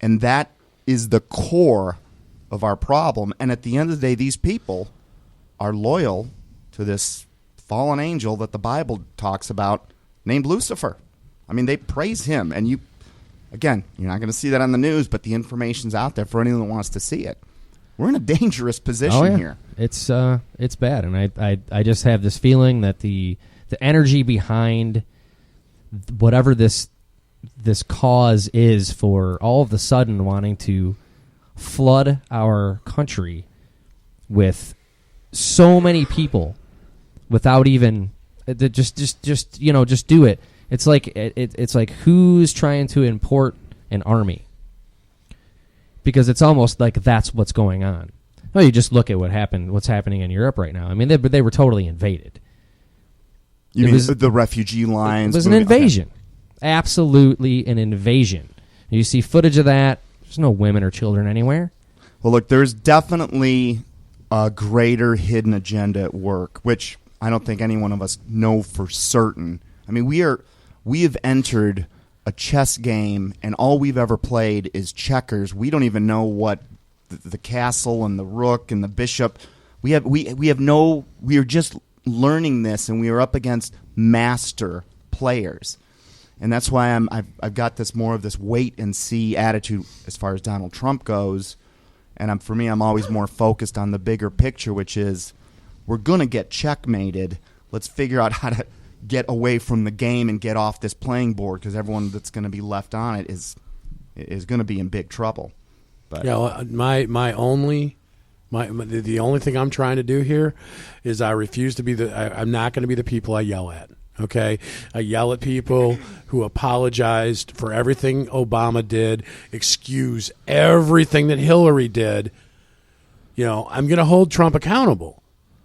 And that is the core of our problem. And at the end of the day, these people are loyal to this fallen angel that the Bible talks about named Lucifer. I mean, they praise him. And you're not going to see that on the news, but the information's out there for anyone that wants to see it. We're in a dangerous position here. It's bad. And I just have this feeling that the energy behind whatever this cause is for all of the sudden wanting to flood our country with so many people without even just do it. It's like it's like who's trying to import an army? Because it's almost like that's what's going on. Well, you just look at what's happening in Europe right now. I mean, they were totally invaded. You mean the refugee lines? It was an invasion. Okay. Absolutely an invasion. You see footage of that. There's no women or children anywhere. Well, look, there's definitely a greater hidden agenda at work, which I don't think any one of us know for certain. I mean, we have entered a chess game, and all we've ever played is checkers. We don't even know what the castle and the rook and the bishop. We are just learning this, and we are up against master players, and that's why I've got this more of this wait and see attitude as far as Donald Trump goes, and for me I'm always more focused on the bigger picture, which is we're gonna get checkmated. Let's figure out how to get away from the game and get off this playing board, because everyone that's going to be left on it is going to be in big trouble. But yeah, well, the only thing I'm trying to do here is I refuse to be I'm not going to be the people I yell at. Okay, I yell at people who apologized for everything Obama did, excuse everything that Hillary did. I'm going to hold Trump accountable.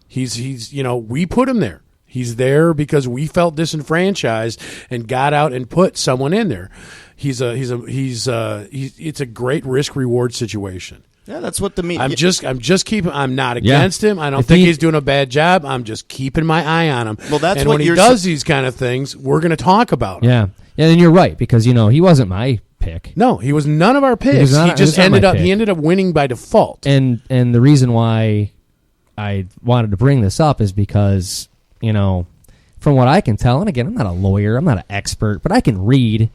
He's we put him there. He's there because we felt disenfranchised and got out and put someone in there. It's a great risk reward situation. Yeah, that's what the media. I'm not against him. I don't think he's doing a bad job. I'm just keeping my eye on him. Well, that's and what when he does these kind of things, we're going to talk about him. Yeah, and you're right, because he wasn't my pick. No, he was none of our picks. He ended up winning by default. And the reason why I wanted to bring this up is because from what I can tell, and again, I'm not a lawyer, I'm not an expert, but I can read.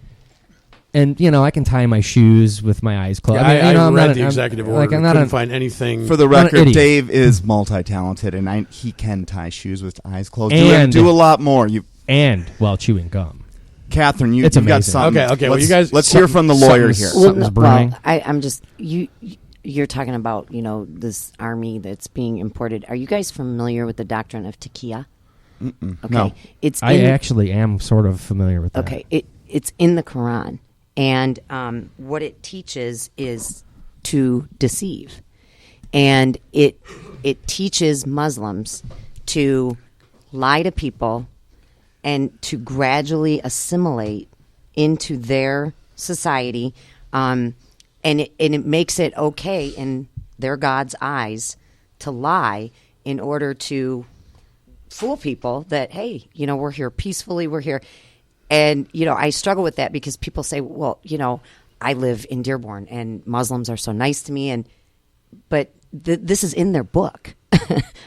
And, I can tie my shoes with my eyes closed. Yeah, I read the executive order. I couldn't find anything. For the record, Dave is multi-talented, and he can tie shoes with eyes closed. And do a lot more. While chewing gum. Catherine, you've got something. Okay. Well, you guys, let's hear from the lawyer here. Something's brewing. I'm just you're talking about this army that's being imported. Are you guys familiar with the doctrine of Taqiyya? Okay, no. I actually am sort of familiar with that. Okay, it's in the Quran. And what it teaches is to deceive. And it teaches Muslims to lie to people and to gradually assimilate into their society. And it makes it okay in their God's eyes to lie in order to fool people that, hey, we're here peacefully, we're here. And, I struggle with that because people say, well, I live in Dearborn and Muslims are so nice to me. But this is in their book.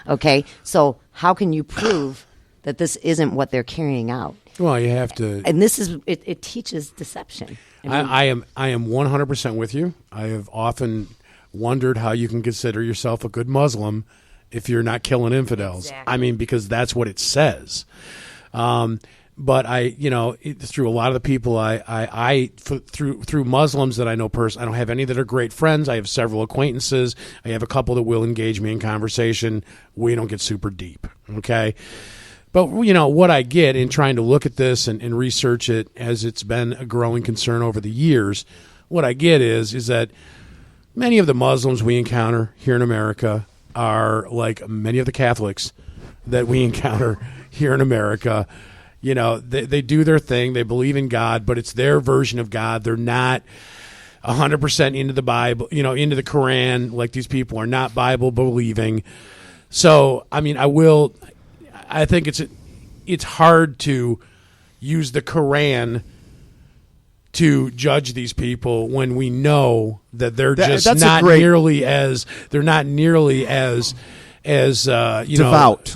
Okay. So how can you prove that this isn't what they're carrying out? Well, you have to. And this is, it teaches deception. I am 100% with you. I have often wondered how you can consider yourself a good Muslim if you're not killing infidels. Exactly. I mean, because that's what it says. But through a lot of the people through Muslims that I know personally, I don't have any that are great friends. I have several acquaintances. I have a couple that will engage me in conversation. We don't get super deep, okay? But, what I get in trying to look at this and research it as it's been a growing concern over the years, what I get is that many of the Muslims we encounter here in America are like many of the Catholics that we encounter here in America. They do their thing. They believe in God, but it's their version of God. They're not 100% into the Bible, into the Quran, like these people are not Bible believing. So, I mean, I think it's hard to use the Quran to judge these people when we know that they're nearly as devout.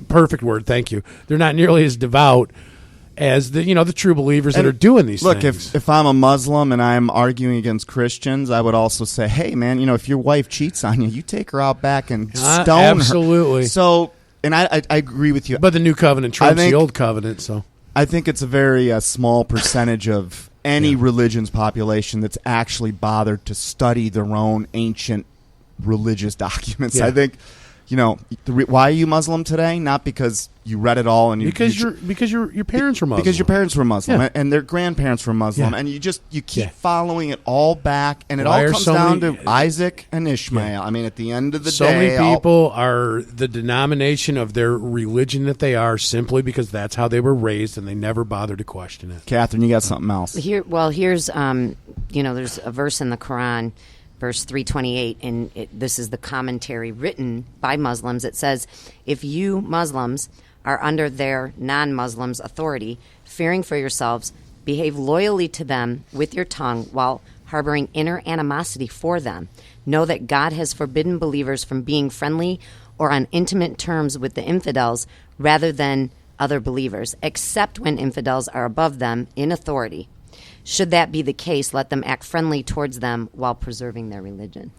Perfect word, thank you. They're not nearly as devout as the true believers that are doing these things. Look, if I'm a Muslim and I'm arguing against Christians, I would also say, hey, man, if your wife cheats on you, you take her out back and stone her. Absolutely. So, and I agree with you. But the new covenant trumps the old covenant, so. I think it's a very small percentage of any religion's population that's actually bothered to study their own ancient religious documents. Yeah. I think, why are you Muslim today? Not because you read it all and because your parents were Muslim. Because your parents were Muslim and their grandparents were Muslim, and you keep following it all back, and it all comes down to Isaac and Ishmael. Yeah. I mean, at the end of the day, so many people are the denomination of their religion that they are simply because that's how they were raised, and they never bothered to question it. Catherine, you got something else? Here's there's a verse in the Quran. Verse 328, and this is the commentary written by Muslims. It says, if you Muslims are under their non-Muslims' authority, fearing for yourselves, behave loyally to them with your tongue while harboring inner animosity for them. Know that God has forbidden believers from being friendly or on intimate terms with the infidels rather than other believers, except when infidels are above them in authority. Should that be the case, let them act friendly towards them while preserving their religion.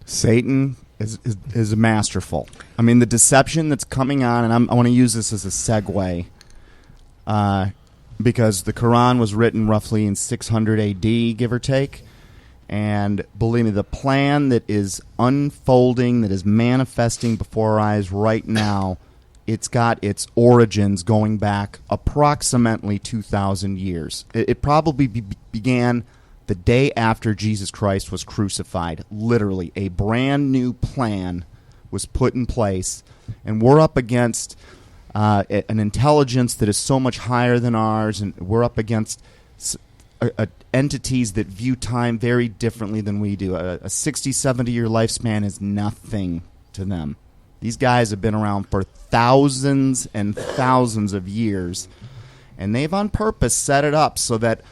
Satan is masterful. I mean, the deception that's coming on, and I want to use this as a segue, because the Quran was written roughly in 600 AD, give or take. And believe me, the plan that is unfolding, that is manifesting before our eyes right now, it's got its origins going back approximately 2,000 years. It probably began the day after Jesus Christ was crucified. Literally, a brand new plan was put in place, and we're up against an intelligence that is so much higher than ours, and we're up against entities that view time very differently than we do. A 60, 70-year lifespan is nothing to them. These guys have been around for thousands and thousands of years, and they've on purpose set it up so that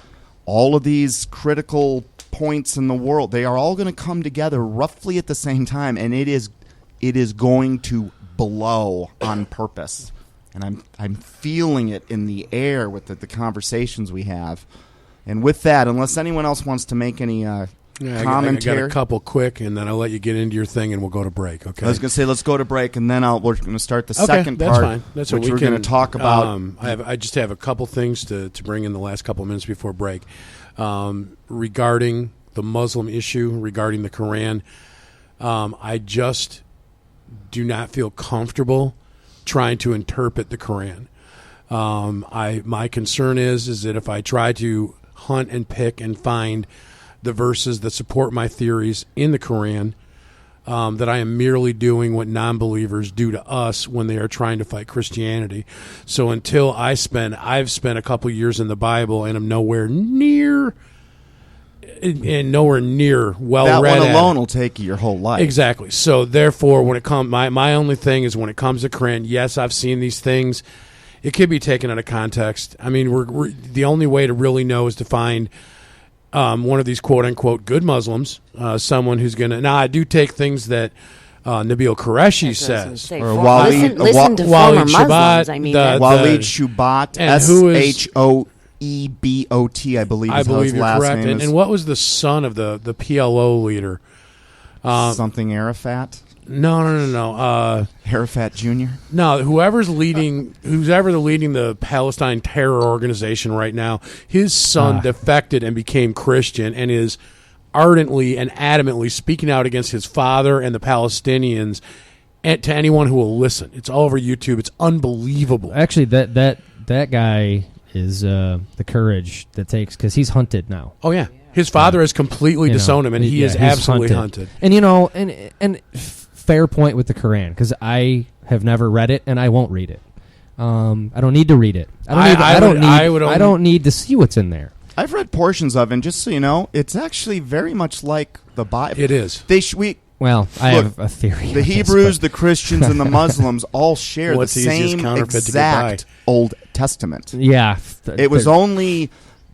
all of these critical points in the world, they are all going to come together roughly at the same time, and it is going to blow on purpose. And I'm feeling it in the air with the conversations we have. And with that, unless anyone else wants to make any commentary. I got a couple quick, and then I'll let you get into your thing, and we'll go to break, okay? I was going to say, let's go to break, and then we're going to start the second that's part, fine. That's which what we're going to talk about. I just have a couple things to bring in the last couple of minutes before break. Regarding the Muslim issue, regarding the Quran, I just do not feel comfortable trying to interpret the Quran. My concern is that if I try to hunt and pick and find the verses that support my theories in the Quran, that I am merely doing what non-believers do to us when they are trying to fight Christianity. So until I've spent a couple years in the Bible and I'm nowhere near and nowhere near well that read. one alone will take you your whole life. Exactly. So therefore, when it comes, my only thing is when it comes to Koran, yes, I've seen these things. It could be taken out of context. I mean, we're the only way to really know is to find one of these quote unquote good Muslims, someone who's going to. Now, I do take things that Nabil Qureshi says, or Walid listen to former Muslims. I mean, Walid Shubat, SHOEBOT, I believe is how his you're last correct. name is. And what was the son of the PLO leader? Something Arafat? No. Arafat Jr.? No, whoever's leading the Palestine terror organization right now, his son defected and became Christian and is ardently and adamantly speaking out against his father and the Palestinians and to anyone who will listen. It's all over YouTube. It's unbelievable. Actually, that guy is the courage that takes, because he's hunted now. Oh, yeah. His father has completely disowned him, and he is he's absolutely hunted. And, and fair point with the Quran, because I have never read it, and I won't read it. I don't need to read it. I don't need to see what's in there. I've read portions of it, and just so you know, it's actually very much like the Bible. It is. Well, I have a theory. The Hebrews, the Christians, and the Muslims all share the same exact Old Testament. Yeah. It was only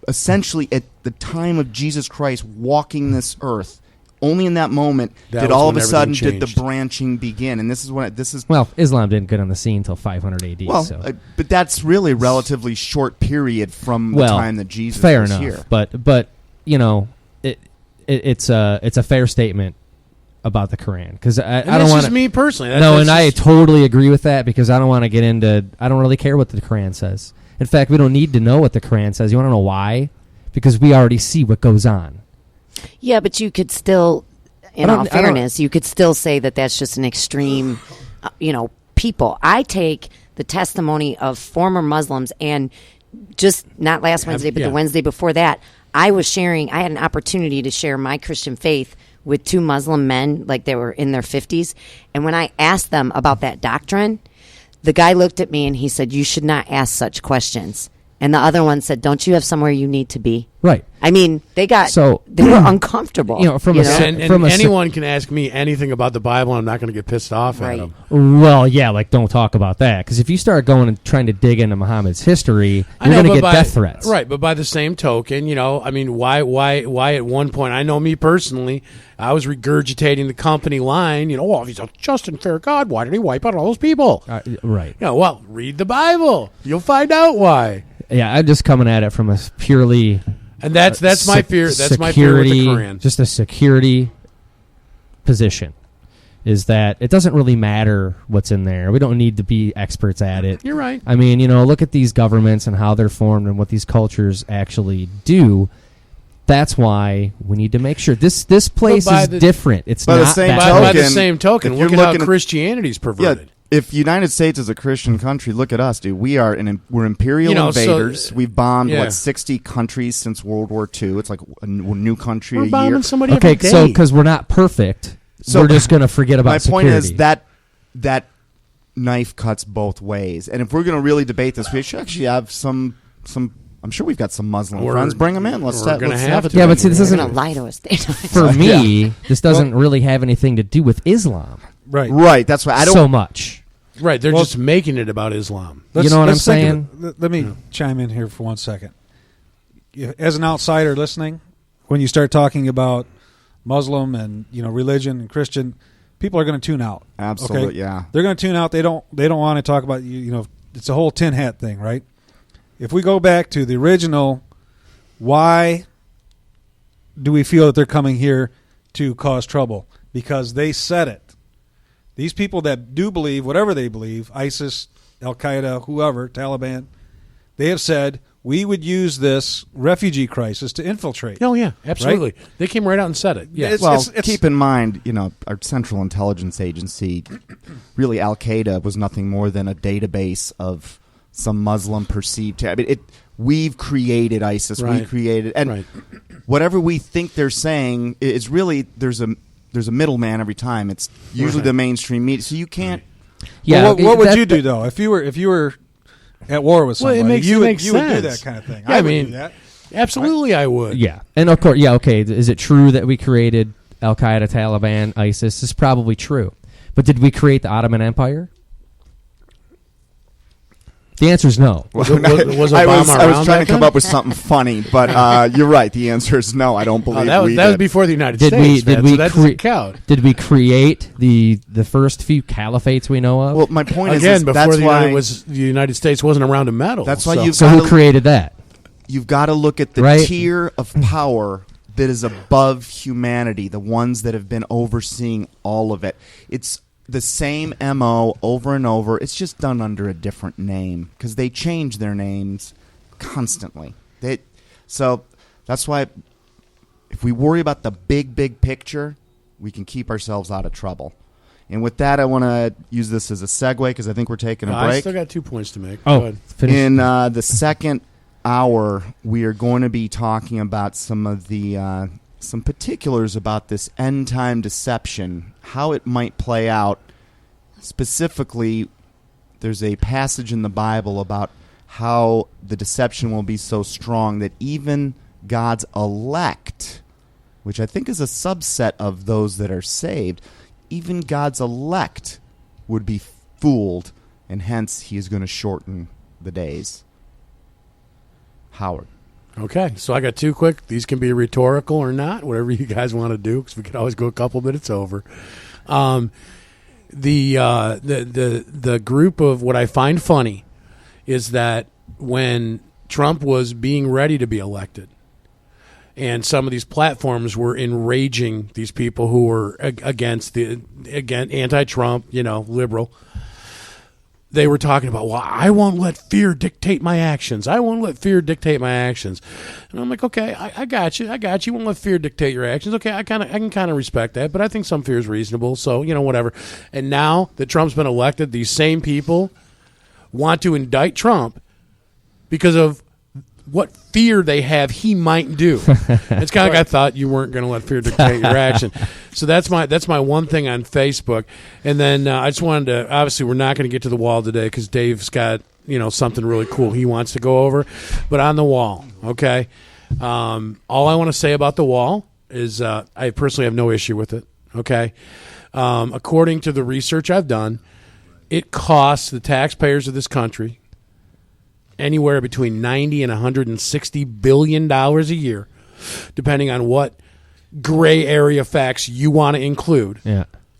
essentially at the time of Jesus Christ walking this earth. Only in that moment did all of a sudden did the branching begin, and this is well, Islam didn't get on the scene until 500 AD. Well, so. But that's really a relatively short period from the time that Jesus was here. But it's a fair statement about the Quran, because I don't want me personally. I totally agree with that, because I don't want to get into. I don't really care what the Quran says. In fact, we don't need to know what the Quran says. You want to know why? Because we already see what goes on. Yeah, but you could still, in all fairness, you could still say that that's just an extreme, people. I take the testimony of former Muslims, and just not last Wednesday, but the Wednesday before that, I had an opportunity to share my Christian faith with two Muslim men, like they were in their 50s. And when I asked them about that doctrine, the guy looked at me and he said, "You should not ask such questions." And the other one said, "Don't you have somewhere you need to be?" Right. I mean, they were uncomfortable. Anyone can ask me anything about the Bible, and I'm not going to get pissed off at them. Well, yeah, don't talk about that, because if you start going and trying to dig into Muhammad's history, you're going to get death threats. Right, but by the same token, why at one point, I know me personally, I was regurgitating the company line, if he's a just and fair God, why did he wipe out all those people? Right. Well, read the Bible. You'll find out why. Yeah, I'm just coming at it from a purely... And that's my fear. That's my fear with the Quran. Just a security position is that it doesn't really matter what's in there. We don't need to be experts at it. You're right. I mean, look at these governments and how they're formed and what these cultures actually do. That's why we need to make sure this place is different. It's not by the same token. Look at how Christianity's perverted. Yeah, if United States is a Christian country, look at us, dude. We're imperial invaders. We've bombed 60 countries since World War II. It's like a new country we're a bombing year. Somebody every day. So because we're not perfect, so we're just going to forget about security. My point is that knife cuts both ways, and if we're going to really debate this, we should actually have some. I'm sure we've got some Muslim friends. Bring them in. Let's have it. Yeah, but see, this isn't going to lie to us. For me, this doesn't really have anything to do with Islam. Right. That's why I don't so much. Right, they're just making it about Islam. You know what I'm saying? Let me chime in here for 1 second. As an outsider listening, when you start talking about Muslim and religion and Christian, people are going to tune out. Absolutely, okay? yeah. They're going to tune out. They don't want to talk about it's a whole tin hat thing, right? If we go back to the original, why do we feel that they're coming here to cause trouble? Because they said it. These people that do believe whatever they believe, ISIS, Al-Qaeda, whoever, Taliban, they have said we would use this refugee crisis to infiltrate. Oh, yeah, absolutely. Right? They came right out and said it. Yeah. Keep in mind, our Central Intelligence Agency, really Al-Qaeda was nothing more than a database of some Muslim perceived. We've created ISIS. Right. We created, and whatever we think they're saying is really there's a middleman every time. It's usually the mainstream media, so you can't. Yeah, what would you do though if you were at war with somebody? You would do that kind of thing. Yeah, I mean, do that. Absolutely, I would. Yeah, and of course, yeah, okay. Is it true that we created Al Qaeda, Taliban, ISIS? It's probably true, but did we create the Ottoman Empire? The answer is no. Was Obama I was around trying back to come then? up with something funny, but you're right. The answer is no. I don't believe that was did. before the United Did we- States. did man, we so that cre- doesn't count. Did we create the first few caliphates we know of? Well, my point Again, is before that's the why United States wasn't around to meddle. That's why so. you've so got who to, created that? you've got to look at the Right. tier of power that is above humanity, the ones that have been overseeing all of it. It's the same MO over and over. It's just done under a different name because they change their names constantly. So that's why if we worry about the big picture, we can keep ourselves out of trouble. And with that, I want to use this as a segue because I think we're taking a I break. still got 2 points to make. Go Oh, ahead. finish. In the second hour, we are going to be talking about some of the some particulars about this end time deception, how it might play out. Specifically, there's a passage in the Bible about how the deception will be so strong that even God's elect, which I think is a subset of those that are saved, even God's elect would be fooled, and hence he is going to shorten the days. Howard. Okay, so I got 2 quick. These can be rhetorical or not, whatever you guys want to do, because we could always go a couple minutes over. The group of what I find funny is that when Trump was being ready to be elected, and some of these platforms were enraging these people who were against anti-Trump, liberal. They were talking about, well, I won't let fear dictate my actions. I won't let fear dictate my actions. And I'm like, okay, I got you. You won't let fear dictate your actions. Okay, I can kind of respect that, but I think some fear is reasonable. So, whatever. And now that Trump's been elected, these same people want to indict Trump because of what fear they have he might do. It's kind of like I thought you weren't going to let fear dictate your action. So that's my one thing on Facebook. And then I just wanted to, obviously we're not going to get to the wall today because Dave's got something really cool he wants to go over. But on the wall, okay, all I want to say about the wall is I personally have no issue with it, okay? According to the research I've done, it costs the taxpayers of this country anywhere between $90 and $160 billion a year, depending on what gray area facts you want to include,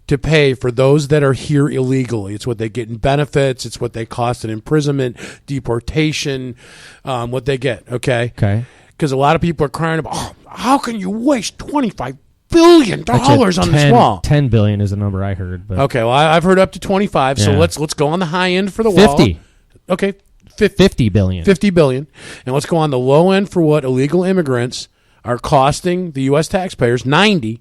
to pay for those that are here illegally. It's what they get in benefits. It's what they cost in imprisonment, deportation, what they get, okay? Okay. Because a lot of people are crying about, how can you waste $25 billion on this wall? 10 billion is the number I heard. But Okay, well, I've heard up to 25, so Yeah. let's go on the high end for the wall. 50. Okay, 50 billion. 50 billion. And let's go on the low end for what illegal immigrants are costing the U.S. taxpayers, 90.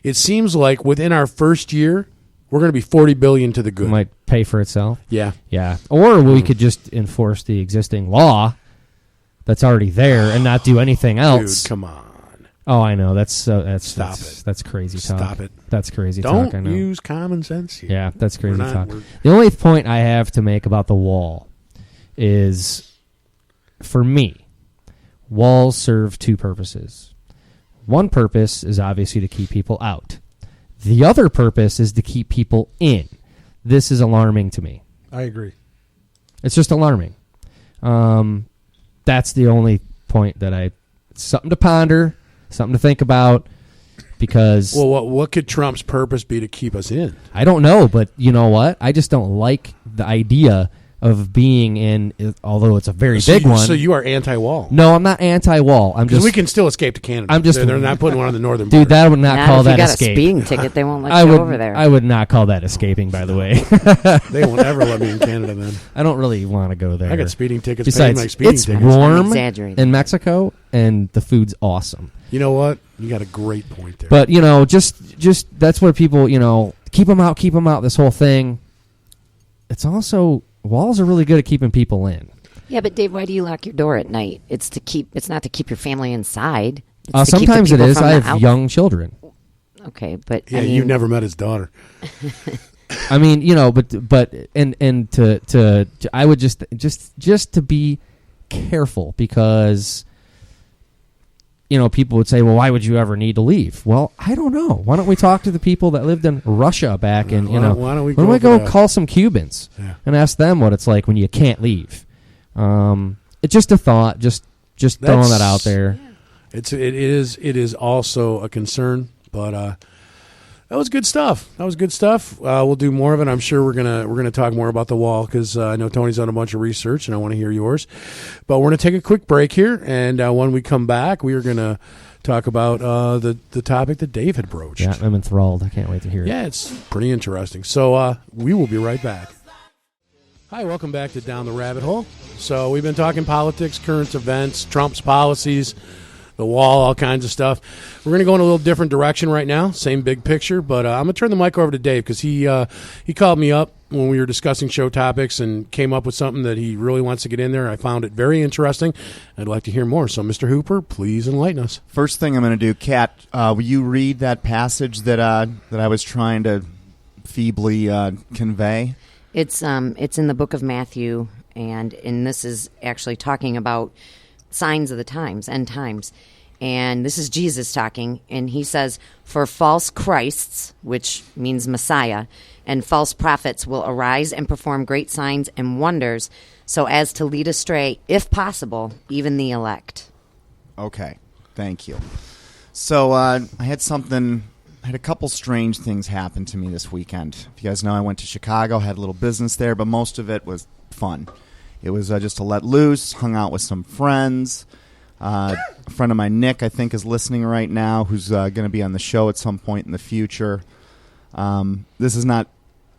It seems like within our first year, we're going to be 40 billion to the good. Might pay for itself. Yeah. Yeah. Or we could just enforce the existing law that's already there and not do anything else. Dude, come on. Oh, I know. That's Stop that's, it. That's crazy talk. Stop it. That's crazy talk. I Don't know. use common sense here. Yeah, that's crazy We're not- talk. we're- The only point I have to make about the wall is, for me, walls serve 2 purposes. One purpose is obviously to keep people out. The other purpose is to keep people in. This is alarming to me. I agree. It's just alarming. That's the only point that it's something to ponder, something to think about, because Well, what could Trump's purpose be to keep us in? I don't know, but you know what? I just don't like the idea of being in, although it's a very big one. So you are anti-wall. No, I'm not anti-wall. I'm Because just we can still escape to Canada. I'm just- They're not putting one on the northern dude. border. That would not Not call if that you got escape. a speeding ticket, they won't let I you would over there. I would not call that escaping. By the way, They won't ever let me in Canada then. I don't really want to go there. I got speeding tickets. Besides, paying my speeding it's tickets. warm exaggerating. in Mexico, and the food's awesome. You know what? You got a great point there. But just that's where people keep them out. This whole thing. It's also walls are really good at keeping people in. Yeah, but Dave, why do you lock your door at night? It's not to keep your family inside. It's to keep the Sometimes it people is. from I the have out- young children. Okay, but yeah, I mean, you've never met his daughter. I mean, but to I would just to be careful, because people would say, well, why would you ever need to leave? Well, I don't know. Why don't we talk to the people that lived in Russia back in, why don't we go call some Cubans and ask them what it's like when you can't leave? It's just a thought, just throwing that out there. It is also a concern, but that was good stuff. We'll do more of it. I'm sure we're gonna talk more about the wall because I know Tony's done a bunch of research and I want to hear yours. But we're gonna take a quick break here, and when we come back, we are gonna talk about the topic that Dave had broached. Yeah, I'm enthralled. I can't wait to hear it. Yeah, it's pretty interesting. So we will be right back. Hi, welcome back to Down the Rabbit Hole. So we've been talking politics, current events, Trump's policies, the wall, all kinds of stuff. We're going to go in a little different direction right now, same big picture, but I'm going to turn the mic over to Dave because he called me up when we were discussing show topics and came up with something that he really wants to get in there. I found it very interesting. I'd like to hear more. So, Mr. Hooper, please enlighten us. First thing I'm going to do, Kat, will you read that passage that I was trying to feebly convey? It's in the book of Matthew, and this is actually talking about signs of the times, end times. And this is Jesus talking, and he says, "For false Christs," which means Messiah, "and false prophets will arise and perform great signs and wonders, so as to lead astray, if possible, even the elect." Okay, thank you. So I had a couple strange things happen to me this weekend. If you guys know, I went to Chicago, had a little business there, but most of it was fun. It was just to let loose, hung out with some friends. A friend of mine, Nick, I think, is listening right now, who's going to be on the show at some point in the future. This is not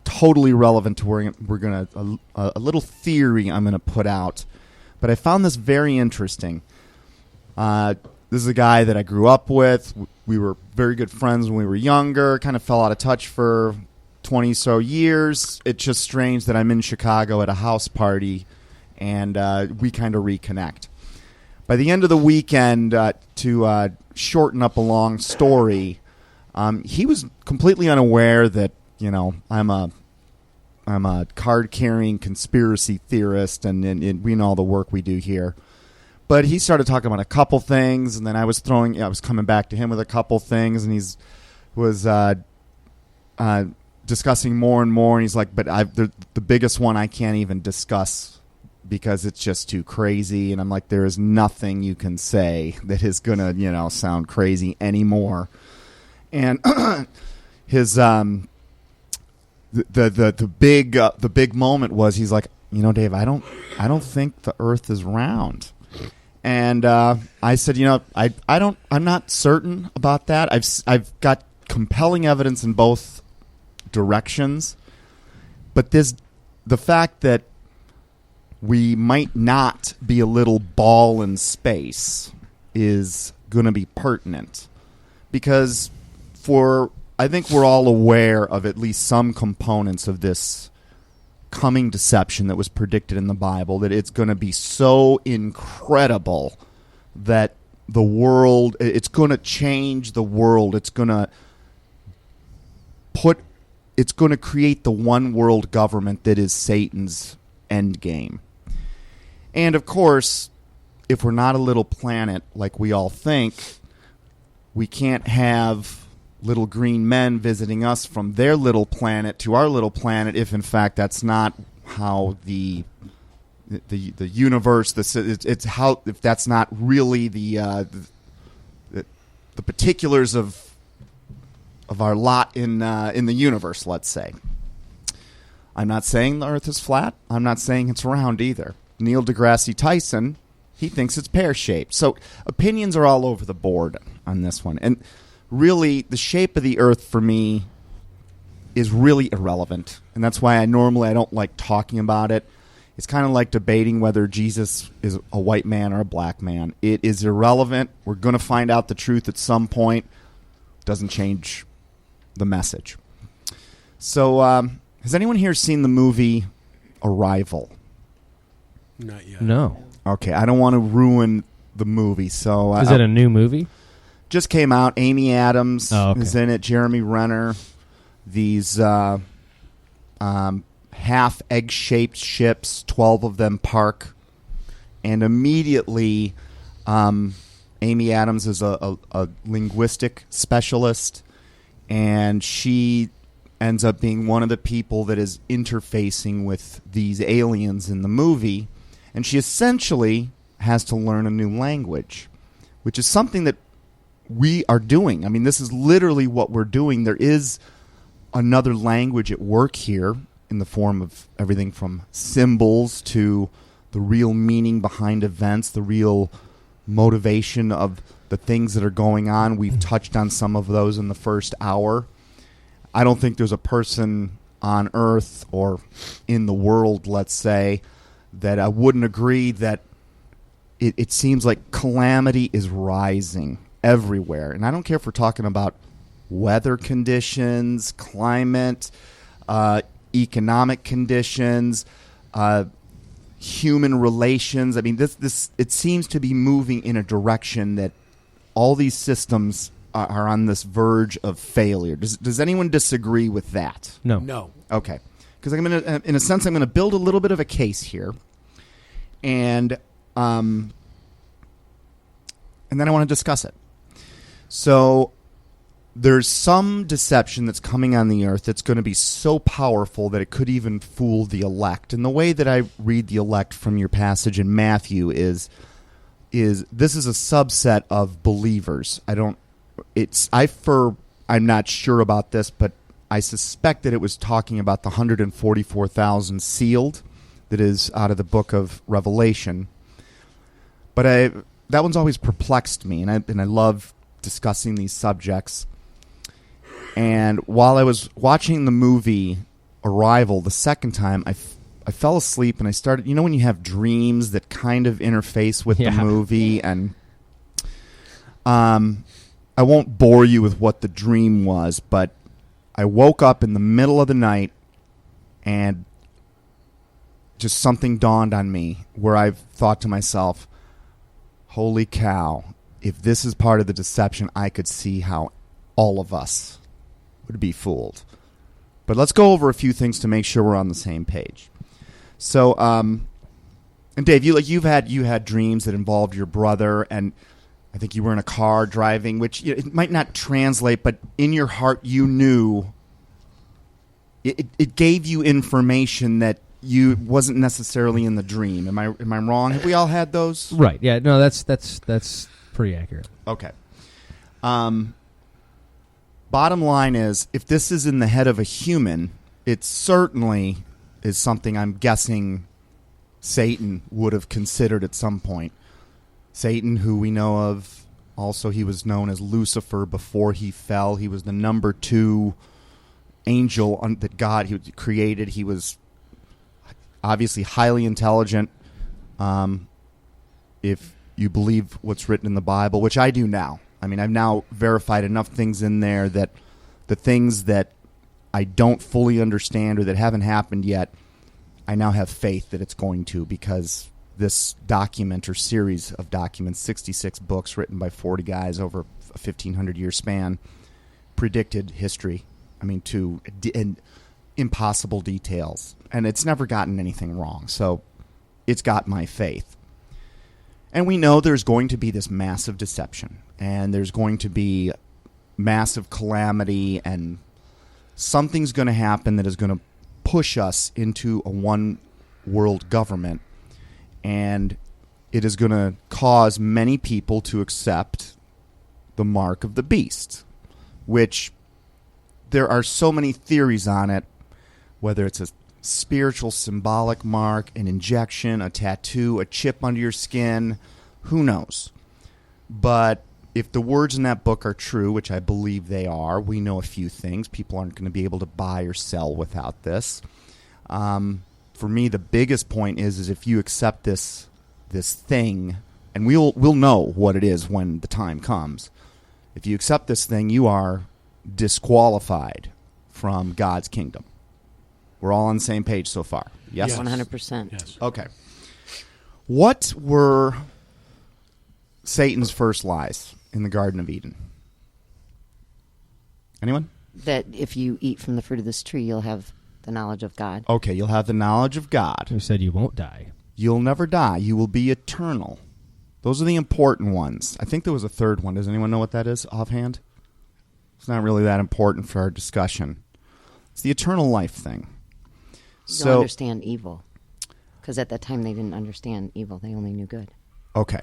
totally relevant to where we're going to a little theory I'm going to put out, but I found this very interesting. This is a guy that I grew up with. We were very good friends when we were younger. Kind of fell out of touch for 20 so years. It's just strange that I'm in Chicago at a house party and we kind of reconnect. By the end of the weekend, to shorten up a long story, he was completely unaware that I'm a card-carrying conspiracy theorist, and we know all the work we do here. But he started talking about a couple things, and then I was coming back to him with a couple things, and was discussing more and more, and he's like, "But the biggest one I can't even discuss because it's just too crazy." And I'm like, "There is nothing you can say that is gonna sound crazy anymore." And his the big moment was, he's like, "Dave, I don't think the Earth is round." And I said, I'm not certain about that. I've got compelling evidence in both directions, but the fact that we might not be a little ball in space is going to be pertinent, because I think we're all aware of at least some components of this coming deception that was predicted in the Bible, that it's going to be so incredible that it's going to change the world. It's going to create the one world government that is Satan's end game. And of course, if we're not a little planet like we all think, we can't have little green men visiting us from their little planet to our little planet if in fact that's not how the universe, it's how, if that's not really the particulars of our lot in the universe, let's say. I'm not saying the Earth is flat. I'm not saying it's round either. Neil deGrasse Tyson, he thinks it's pear-shaped. So opinions are all over the board on this one. And really, the shape of the Earth for me is really irrelevant. And that's why I don't like talking about it. It's kind of like debating whether Jesus is a white man or a black man. It is irrelevant. We're going to find out the truth at some point. Doesn't change the message. So, has anyone here seen the movie Arrival? Not yet. No. Okay, I don't want to ruin the movie. So, is it a new movie? Just came out. Amy Adams is in it. Jeremy Renner. These half egg-shaped ships, 12 of them park, and immediately Amy Adams is a linguistic specialist, and she ends up being one of the people that is interfacing with these aliens in the movie, and she essentially has to learn a new language, which is something that we are doing. I mean, this is literally what we're doing. There is another language at work here in the form of everything from symbols to the real meaning behind events, the real motivation of the things that are going on. We've touched on some of those in the first hour. I don't think there's a person on Earth or in the world, let's say, that I wouldn't agree that it seems like calamity is rising everywhere. And I don't care if we're talking about weather conditions, climate, economic conditions, human relations. I mean, this it seems to be moving in a direction that all these systems are on this verge of failure. Does anyone disagree with that? No. Okay, because I'm gonna, in a sense, I'm gonna build a little bit of a case here, and then I want to discuss it. So there's some deception that's coming on the earth that's going to be so powerful that it could even fool the elect. And the way that I read the elect from your passage in Matthew is this is a subset of believers. I'm not sure about this, but I suspect that it was talking about the 144,000 sealed that is out of the book of Revelation. But that one's always perplexed me, and I love discussing these subjects. And while I was watching the movie Arrival the second time, I fell asleep and I started, you know when you have dreams that kind of interface with the movie, and I won't bore you with what the dream was, but I woke up in the middle of the night and just something dawned on me where I thought to myself, holy cow, if this is part of the deception, I could see how all of us would be fooled. But let's go over a few things to make sure we're on the same page. So, and Dave, you had dreams that involved your brother, and I think you were in a car driving, which it might not translate, but in your heart you knew it gave you information that you wasn't necessarily in the dream. Am I wrong? Have we all had those? Right. Yeah. No, that's pretty accurate. Okay. Bottom line is, if this is in the head of a human, it certainly is something I'm guessing Satan would have considered at some point. Satan, who we know of, also he was known as Lucifer before he fell. He was the number 2 angel that God created. He was obviously highly intelligent, if you believe what's written in the Bible, which I do now. I mean, I've now verified enough things in there that the things that I don't fully understand or that haven't happened yet, I now have faith that it's going to, because this document or series of documents, 66 books written by 40 guys over a 1,500-year span, predicted history, I mean, to impossible details. And it's never gotten anything wrong. So it's got my faith. And we know there's going to be this massive deception, and there's going to be massive calamity, and something's going to happen that is going to push us into a one-world government, and it is going to cause many people to accept the mark of the beast, which there are so many theories on it, whether it's a spiritual symbolic mark, an injection, a tattoo, a chip under your skin, who knows? But if the words in that book are true, which I believe they are, we know a few things. People aren't going to be able to buy or sell without this. For me, the biggest point is if you accept this thing, and we'll know what it is when the time comes. If you accept this thing, you are disqualified from God's kingdom. We're all on the same page so far. Yes? 100%. Yes. Okay. What were Satan's first lies in the Garden of Eden? Anyone? That if you eat from the fruit of this tree, you'll have the knowledge of God. Okay, you'll have the knowledge of God. Who said you won't die? You'll never die. You will be eternal. Those are the important ones. I think there was a third one. Does anyone know what that is offhand? It's not really that important for our discussion. It's the eternal life thing. You don't understand evil. Because at that time they didn't understand evil. They only knew good. Okay.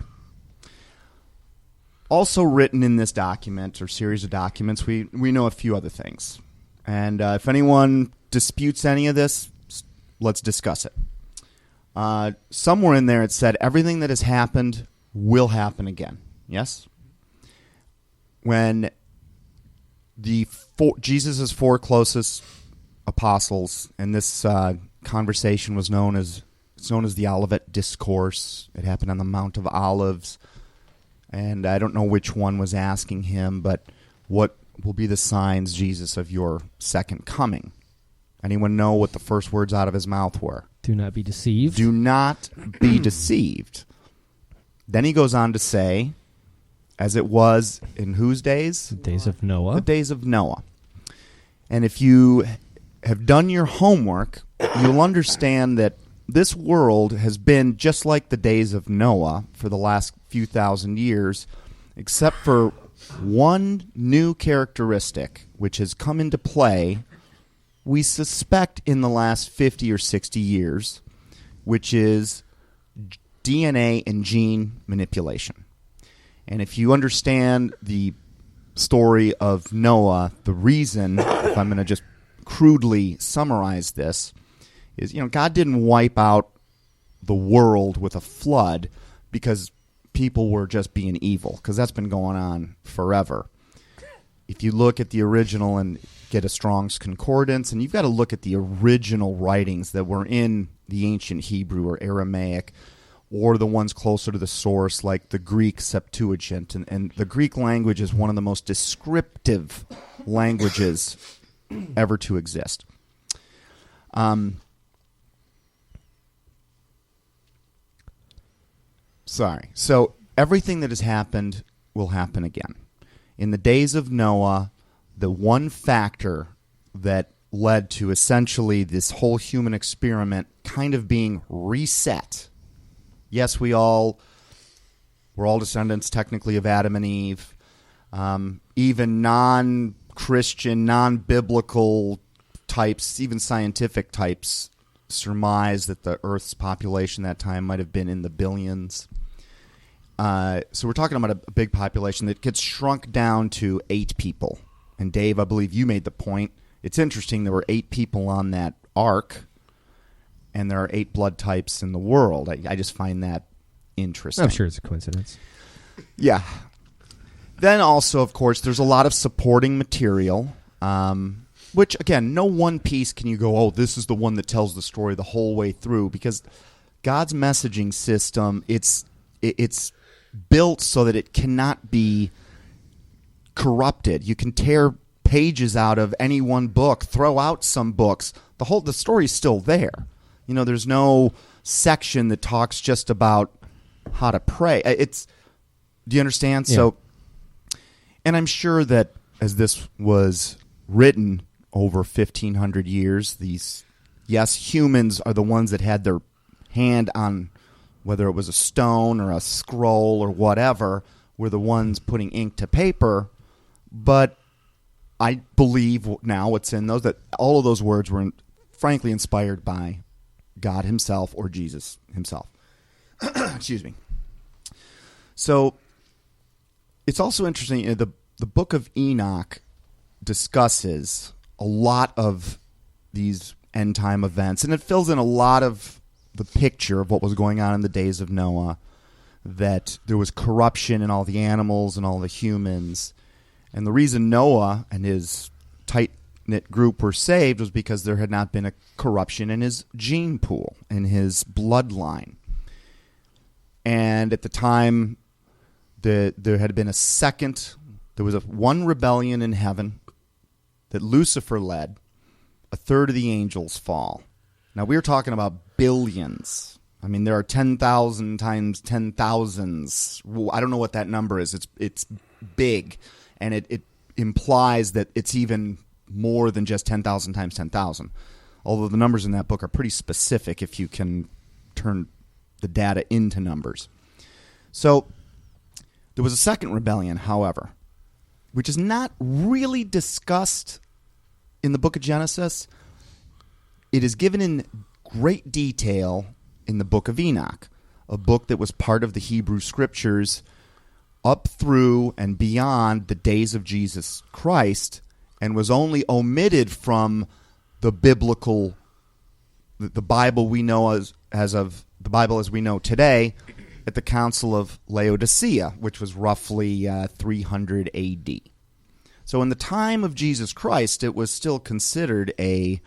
Also written in this document or series of documents, we know a few other things. And if anyone disputes any of this, let's discuss it. Somewhere in there it said everything that has happened will happen again. Yes? When Jesus' four closest apostles, and this conversation was known as the Olivet Discourse. It happened on the Mount of Olives, and I don't know which one was asking him, but what will be the signs, Jesus, of your second coming? Anyone know what the first words out of his mouth were? Do not be deceived. Do not be deceived. Then he goes on to say, as it was in whose days? The days of Noah. The days of Noah. And if you have done your homework, you'll understand that this world has been just like the days of Noah for the last few thousand years, except for one new characteristic which has come into play, we suspect, in the last 50 or 60 years, which is DNA and gene manipulation. And if you understand the story of Noah, the reason, if I'm going to just crudely summarize this, is, God didn't wipe out the world with a flood because people were just being evil, because that's been going on forever. If you look at the original and get a Strong's Concordance, and you've got to look at the original writings that were in the ancient Hebrew or Aramaic, or the ones closer to the source, like the Greek Septuagint. And the Greek language is one of the most descriptive languages ever to exist. Sorry. So everything that has happened will happen again. In the days of Noah, the one factor that led to essentially this whole human experiment kind of being reset. Yes, we're all descendants technically of Adam and Eve. Even non-Christian, non-biblical types, even scientific types, surmise that the Earth's population that time might have been in the billions. So we're talking about a big population that gets shrunk down to 8 people. And Dave, I believe you made the point. It's interesting, there were 8 people on that ark, and there are 8 blood types in the world. I just find that interesting. I'm sure it's a coincidence. Yeah. Then also, of course, there's a lot of supporting material, which, again, no one piece can you go, oh, this is the one that tells the story the whole way through, because God's messaging system, it's built so that it cannot be corrupted. You can tear pages out of any one book, throw out some books. The story's still there. There's no section that talks just about how to pray. Do you understand? Yeah. So, and I'm sure that as this was written over 1,500 years, humans are the ones that had their hand on, whether it was a stone or a scroll or whatever, were the ones putting ink to paper. But I believe now what's in those, that all of those words were frankly inspired by God himself or Jesus himself. Excuse me. So it's also interesting, the book of Enoch discusses a lot of these end time events, and it fills in a lot of the picture of what was going on in the days of Noah, that there was corruption in all the animals and all the humans. And the reason Noah and his tight-knit group were saved was because there had not been a corruption in his gene pool, in his bloodline. And at the time, there had been there was one rebellion in heaven that Lucifer led. A third of the angels fall. Now, we're talking about billions. I mean, there are 10,000 times 10,000s. I don't know what that number is. It's big. And it implies that it's even more than just 10,000 times 10,000. Although the numbers in that book are pretty specific if you can turn the data into numbers. So there was a second rebellion, however, which is not really discussed in the book of Genesis. It is given in great detail in the book of Enoch, a book that was part of the Hebrew Scriptures up through and beyond the days of Jesus Christ, and was only omitted from the biblical, the Bible we know as of the Bible as we know today, at the Council of Laodicea, which was roughly 300 A.D. So in the time of Jesus Christ, it was still considered an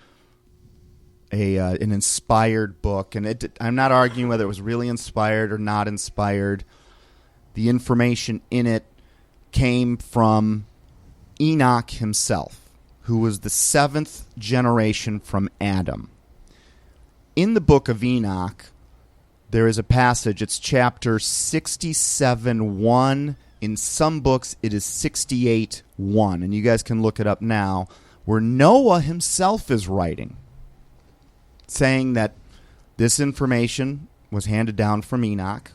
inspired book, and I'm not arguing whether it was really inspired or not inspired. The information in it came from Enoch himself, who was the seventh generation from Adam. In the book of Enoch, there is a passage, it's chapter 67:1. In some books, it is 68:1, and you guys can look it up now, where Noah himself is writing, saying that this information was handed down from Enoch,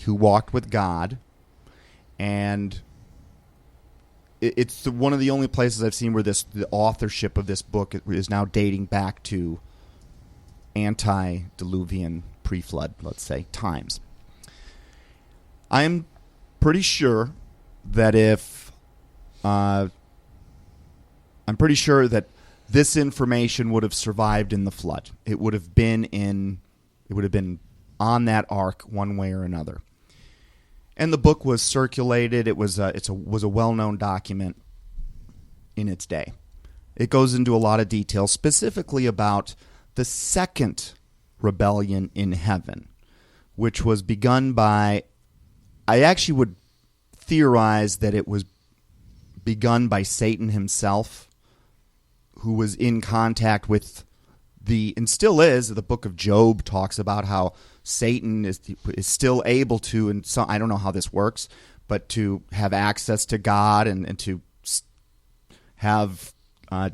who walked with God, and it's one of the only places I've seen where the authorship of this book is now dating back to antediluvian, pre-flood, let's say, times. I'm pretty sure that this information would have survived in the flood. It would have been on that ark one way or another. And the book was circulated. It was a well-known document in its day. It goes into a lot of detail, specifically about the second rebellion in heaven, which was begun by, I actually would theorize that it was begun by Satan himself, who was in contact with and still is, the book of Job talks about how Satan is still able to, and so I don't know how this works, but to have access to God and to have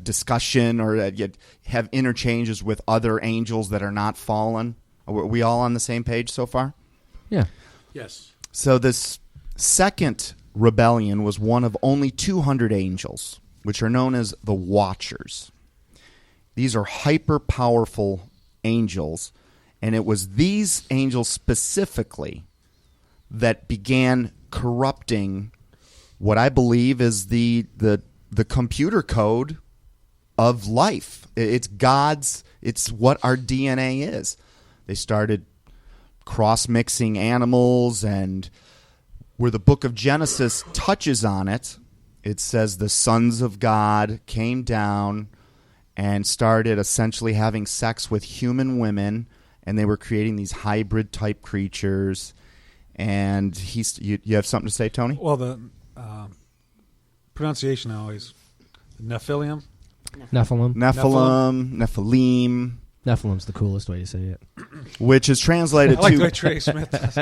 discussion or have interchanges with other angels that are not fallen. Are we all on the same page so far? Yeah. Yes. So this second rebellion was one of only 200 angels, which are known as the Watchers. These are hyper-powerful angels, and it was these angels specifically that began corrupting what I believe is the computer code of life. It's what our DNA is. They started cross-mixing animals, and where the book of Genesis touches on it, it says the sons of God came down and started essentially having sex with human women, and they were creating these hybrid-type creatures. And you have something to say, Tony? Well, the pronunciation always Nephilim. Nephilim. Nephilim's the coolest way to say it. Which is translated I like to... the way Trey Smith does.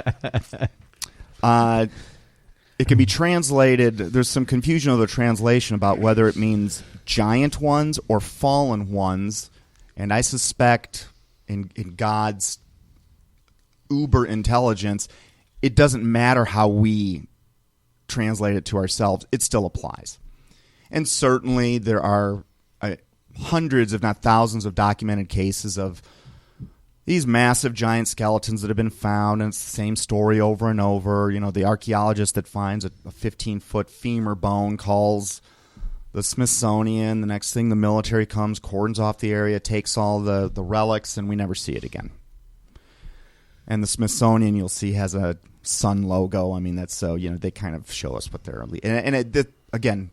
It can be translated... There's some confusion of the translation about whether it means giant ones or fallen ones. And I suspect in God's uber intelligence, it doesn't matter how we translate it to ourselves. It still applies. And certainly there are hundreds, if not thousands, of documented cases of these massive giant skeletons that have been found, and it's the same story over and over. You know, the archaeologist that finds a 15-foot femur bone calls the Smithsonian. The next thing, the military comes, cordons off the area, takes all the relics, and we never see it again. And the Smithsonian, you'll see, has a sun logo. I mean, that's so, they kind of show us what they're... Again,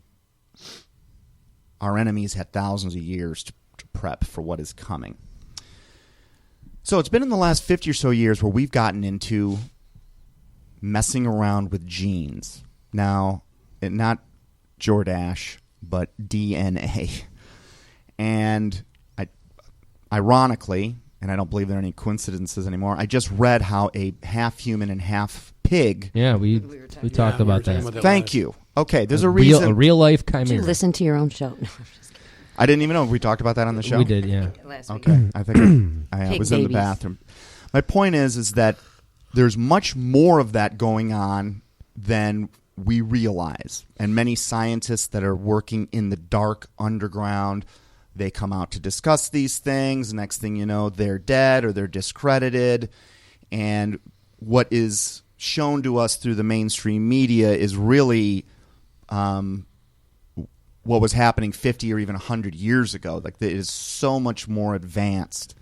our enemies had thousands of years to prep for what is coming. So it's been in the last 50 or so years where we've gotten into messing around with genes. Now, not Jordache, but DNA. And ironically, and I don't believe there are any coincidences anymore, I just read how a half human and half pig... Yeah, we talked about that. Thank you. Okay, there's a reason... A real-life chimera. Did you listen to your own show? No, I'm just kidding. I didn't even know if we talked about that on the show. We did, yeah. Last week. Okay, I think I was in the babies. bathroom. My point is that there's much more of that going on than we realize. And many scientists that are working in the dark underground, they come out to discuss these things. Next thing you know, they're dead or they're discredited. And what is shown to us through the mainstream media is really what was happening 50 or even 100 years ago. Like, it is so much more advanced.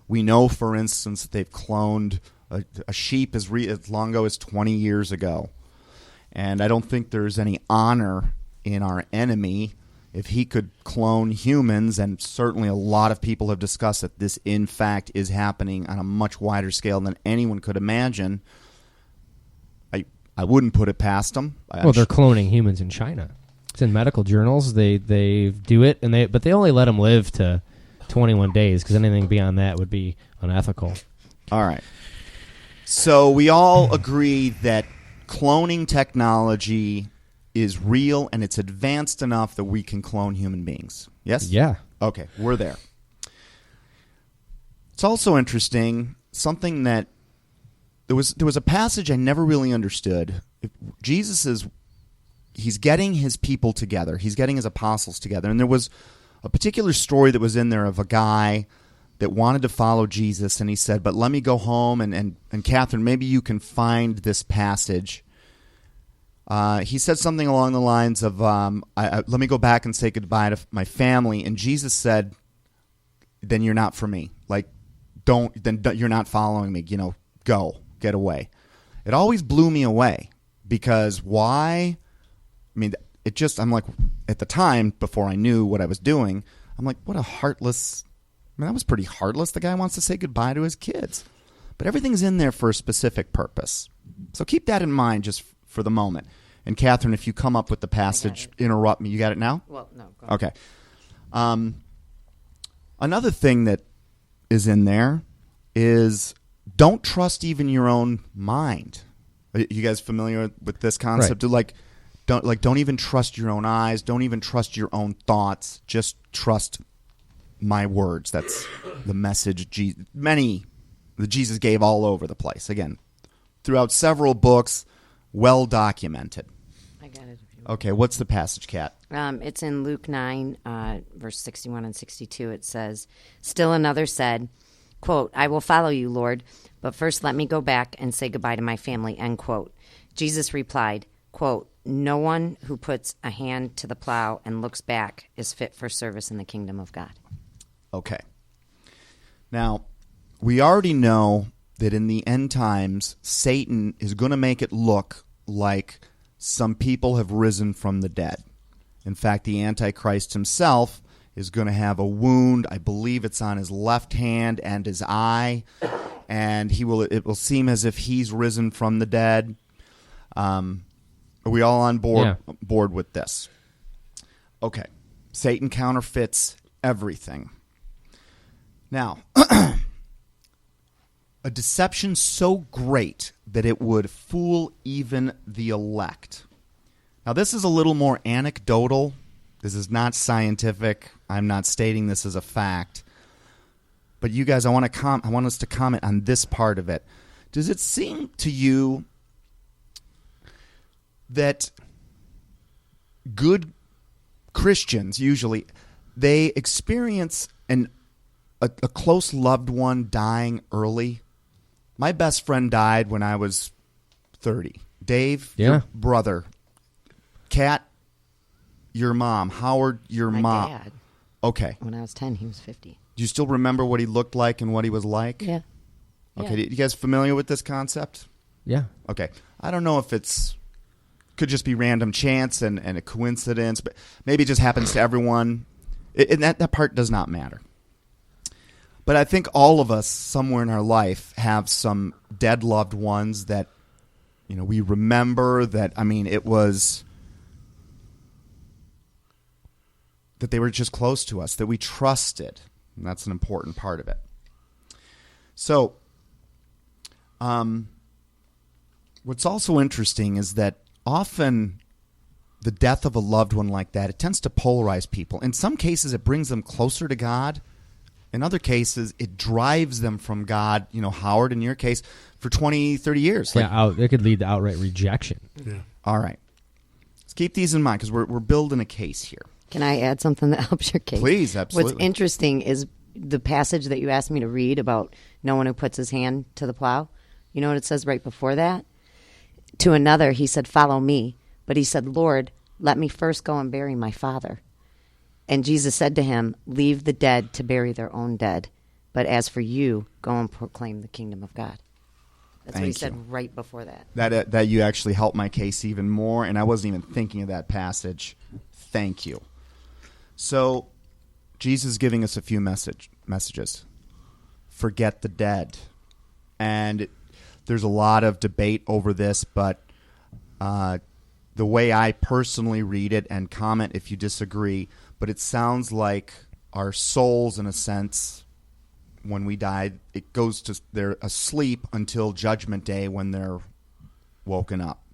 We know, for instance, that they've cloned a sheep as long ago as 20 years ago. And I don't think there's any honor in our enemy if he could clone humans, and certainly a lot of people have discussed that this, in fact, is happening on a much wider scale than anyone could imagine. I wouldn't put it past them. Well, they're cloning humans in China. It's in medical journals. They do it, but they only let them live to 21 days because anything beyond that would be unethical. All right. So we all agree that cloning technology is real and it's advanced enough that we can clone human beings. Yes? Yeah. Okay, we're there. It's also interesting, something that there was a passage I never really understood. He's getting his people together. He's getting his apostles together. And there was a particular story that was in there of a guy that wanted to follow Jesus, and he said, but let me go home, and Catherine, maybe you can find this passage. He said something along the lines of, let me go back and say goodbye to my family. And Jesus said, then you're not for me. Like, you're not following me. Go, get away. It always blew me away, because why? I mean, I'm like, at the time, before I knew what I was doing, I'm like, what a heartless, that was pretty heartless. The guy wants to say goodbye to his kids. But everything's in there for a specific purpose. So keep that in mind just for the moment. And Catherine, if you come up with the passage, interrupt me. You got it now? Well, no. Go on. Okay. Another thing that is in there is don't trust even your own mind. Are you guys familiar with this concept? Right. Don't even trust your own eyes. Don't even trust your own thoughts. Just trust my words. That's the message that Jesus gave all over the place. Again, throughout several books, well documented. I got it. Okay, what's the passage, Kat? It's in Luke 9, verse 61 and 62. It says, still another said, quote, I will follow you, Lord, but first let me go back and say goodbye to my family, end quote. Jesus replied, quote, no one who puts a hand to the plow and looks back is fit for service in the kingdom of God. Okay. Now, we already know that in the end times, Satan is going to make it look like some people have risen from the dead. In fact, the Antichrist himself is going to have a wound. I believe it's on his left hand and his eye, and it will seem as if he's risen from the dead. Are we all on board with this? Okay. Satan counterfeits everything. Now, a deception so great that it would fool even the elect. Now, this is a little more anecdotal. This is not scientific. I'm not stating this as a fact. But you guys, I want us to comment on this part of it. Does it seem to you that good Christians, usually, they experience a close loved one dying early? My best friend died when I was 30. Dave, your brother. Kat, your mom. Howard, your mom. My dad. Okay. When I was 10, he was 50. Do you still remember what he looked like and what he was like? Yeah. Okay. You guys familiar with this concept? Yeah. Okay. I don't know if could just be random chance and a coincidence, but maybe it just happens to everyone. And that part does not matter. But I think all of us somewhere in our life have some dead loved ones that, we remember that, it was that they were just close to us, that we trusted. And that's an important part of it. So, what's also interesting is that often the death of a loved one like that, it tends to polarize people. In some cases, it brings them closer to God. In other cases, it drives them from God, Howard, in your case, for 20, 30 years. It could lead to outright rejection. Yeah. All right. Let's keep these in mind because we're building a case here. Can I add something that helps your case? Please, absolutely. What's interesting is the passage that you asked me to read about no one who puts his hand to the plow. You know what it says right before that? To another, he said, "Follow me." But he said, "Lord, let me first go and bury my father." And Jesus said to him, "Leave the dead to bury their own dead. But as for you, go and proclaim the kingdom of God." That's what he said right before that. That you actually helped my case even more, and I wasn't even thinking of that passage. Thank you. So, Jesus is giving us a few messages. Forget the dead. And there's a lot of debate over this, but the way I personally read it, and comment if you disagree, but it sounds like our souls, in a sense, when we die, it goes to, they're asleep until Judgment Day when they're woken up.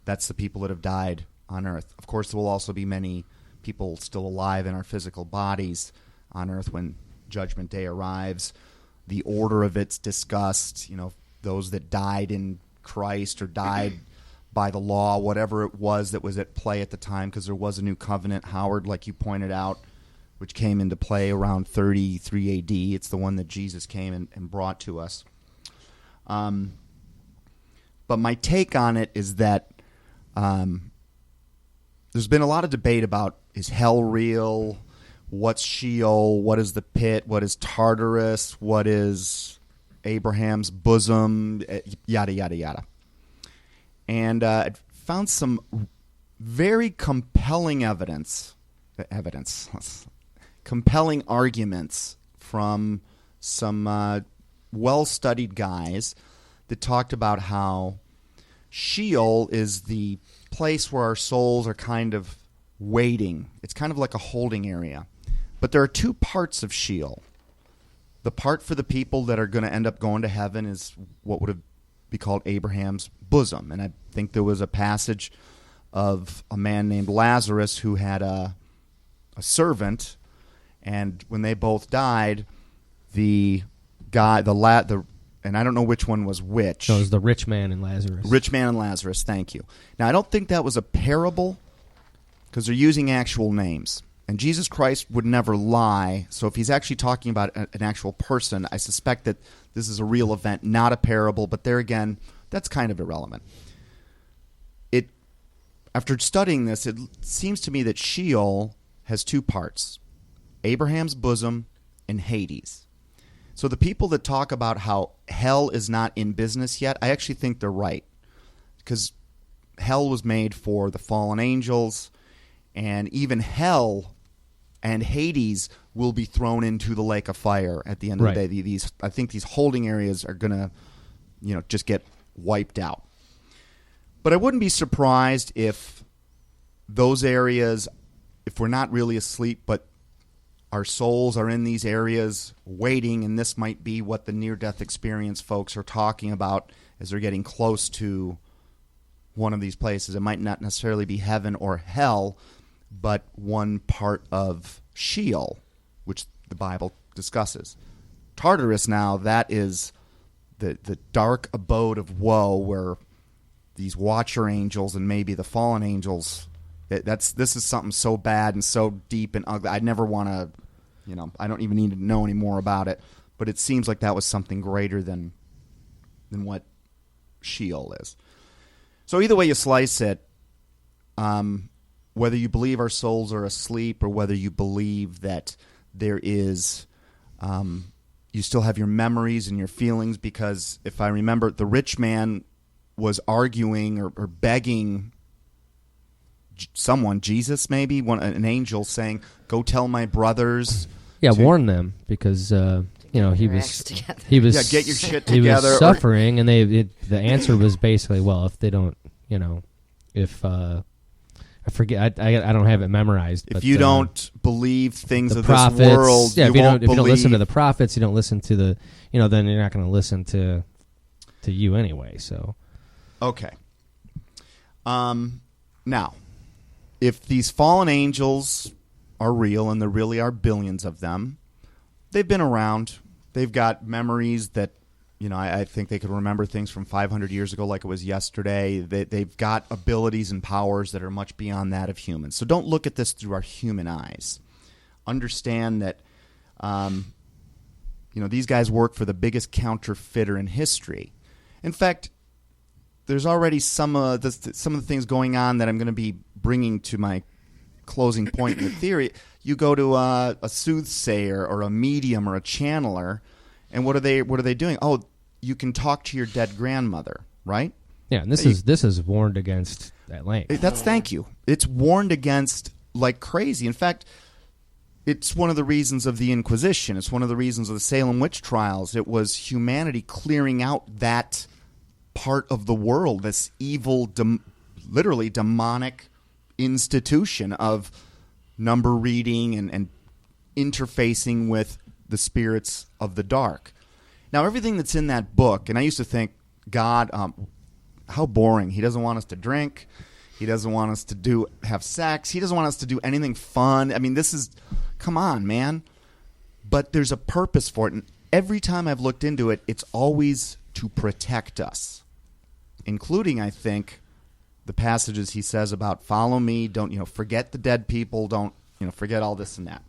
That's the people that have died on earth. Of course, there will also be many people still alive in our physical bodies on earth when Judgment Day arrives. The order of it's discussed, those that died in Christ or died by the law, whatever it was that was at play at the time, because there was a new covenant, Howard, like you pointed out, which came into play around 33 AD. It's the one that Jesus came and brought to us. But my take on it is that there's been a lot of debate about, is hell real? What's Sheol? What is the pit? What is Tartarus? What is Abraham's bosom? Yada, yada, yada. And I found some very compelling compelling arguments from some well-studied guys that talked about how Sheol is the place where our souls are kind of waiting. It's kind of like a holding area. But there are two parts of Sheol. The part for the people that are going to end up going to heaven is what would be called Abraham's bosom. And I think there was a passage of a man named Lazarus who had a servant, and when they both died, the guy, and I don't know which one was which. So it was the rich man and Lazarus. Rich man and Lazarus, thank you. Now, I don't think that was a parable because they're using actual names. And Jesus Christ would never lie, so if he's actually talking about an actual person, I suspect that this is a real event, not a parable, but there again, that's kind of irrelevant. After studying this, it seems to me that Sheol has two parts, Abraham's bosom and Hades. So the people that talk about how hell is not in business yet, I actually think they're right. Because hell was made for the fallen angels, and even hell and Hades will be thrown into the lake of fire at the end of the day. I think these holding areas are going to, just get wiped out. But I wouldn't be surprised if those areas, if we're not really asleep, but our souls are in these areas waiting, and this might be what the near-death experience folks are talking about as they're getting close to one of these places. It might not necessarily be heaven or hell, but one part of Sheol, which the Bible discusses. Tartarus now, that is the dark abode of woe where these watcher angels and maybe the fallen angels, this is something so bad and so deep and ugly. I'd never want to, I don't even need to know any more about it, but it seems like that was something greater than what Sheol is. So either way you slice it, whether you believe our souls are asleep or whether you believe that there is, you still have your memories and your feelings, because if I remember, the rich man was arguing or begging someone, Jesus maybe, an angel, saying, "Go tell my brothers." Yeah, warn them, because he was get your shit together. He was suffering, and the answer was basically, well, if they don't, if I forget, I don't have it memorized. If you don't believe things of prophets, this world, if you don't believe. Listen to the prophets, you don't listen to the, then you're not going to listen to you anyway. So, okay. Now, if these fallen angels are real, and there really are billions of them, they've been around. They've got memories that, I think they could remember things from 500 years ago like it was yesterday. They've got abilities and powers that are much beyond that of humans. So don't look at this through our human eyes. Understand that, these guys work for the biggest counterfeiter in history. In fact, there's already some of the things going on that I'm going to be bringing to my closing point in the theory. You go to a soothsayer or a medium or a channeler, and what are they doing? Oh, you can talk to your dead grandmother, right? Yeah, and this is warned against at length. Thank you. It's warned against like crazy. In fact, it's one of the reasons of the Inquisition. It's one of the reasons of the Salem witch trials. It was humanity clearing out that part of the world, this evil, literally demonic institution of number reading and interfacing with the spirits of the dark. Now, everything that's in that book, and I used to think, God, how boring. He doesn't want us to drink. He doesn't want us to have sex. He doesn't want us to do anything fun. I mean, come on, man. But there's a purpose for it, and every time I've looked into it, it's always to protect us, including, I think, the passages he says about follow me, don't, forget the dead people, don't, forget all this and that.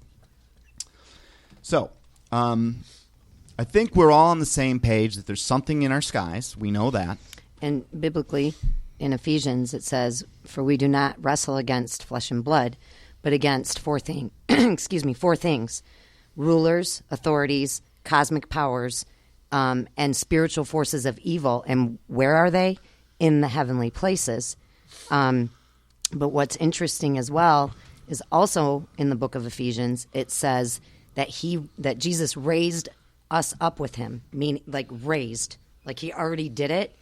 So, I think we're all on the same page that there's something in our skies. We know that. And biblically, in Ephesians, it says, "For we do not wrestle against flesh and blood, but against four things: rulers, authorities, cosmic powers, and spiritual forces of evil." And where are they? In the heavenly places. But what's interesting as well is also in the book of Ephesians, it says that Jesus raised us up with him, meaning raised, like he already did it,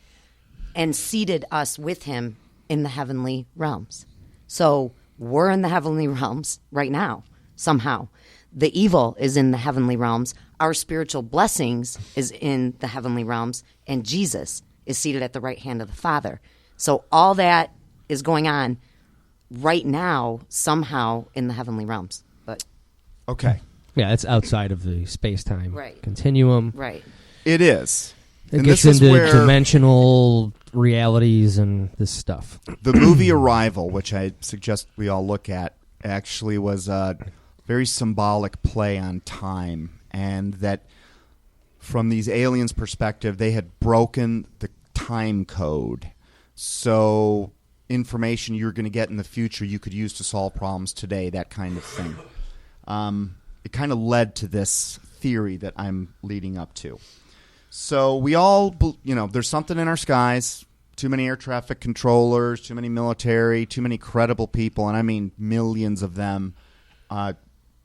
and seated us with him in the heavenly realms. So we're in the heavenly realms right now, somehow. The evil is in the heavenly realms. Our spiritual blessings is in the heavenly realms, and Jesus is seated at the right hand of the Father. So all that is going on right now, somehow in the heavenly realms. But okay. Yeah, it's outside of the space-time Right. continuum. Right. It is. It And gets this is into where dimensional realities and this stuff. the movie Arrival, which I suggest we all look at, actually was a very symbolic play on time, and that from these aliens' perspective, they had broken the time code. So information you're going to get in the future you could use to solve problems today, that kind of thing. It kind of led to this theory that I'm leading up to. So we all, there's something in our skies. Too many air traffic controllers, too many military, too many credible people, and I mean millions of them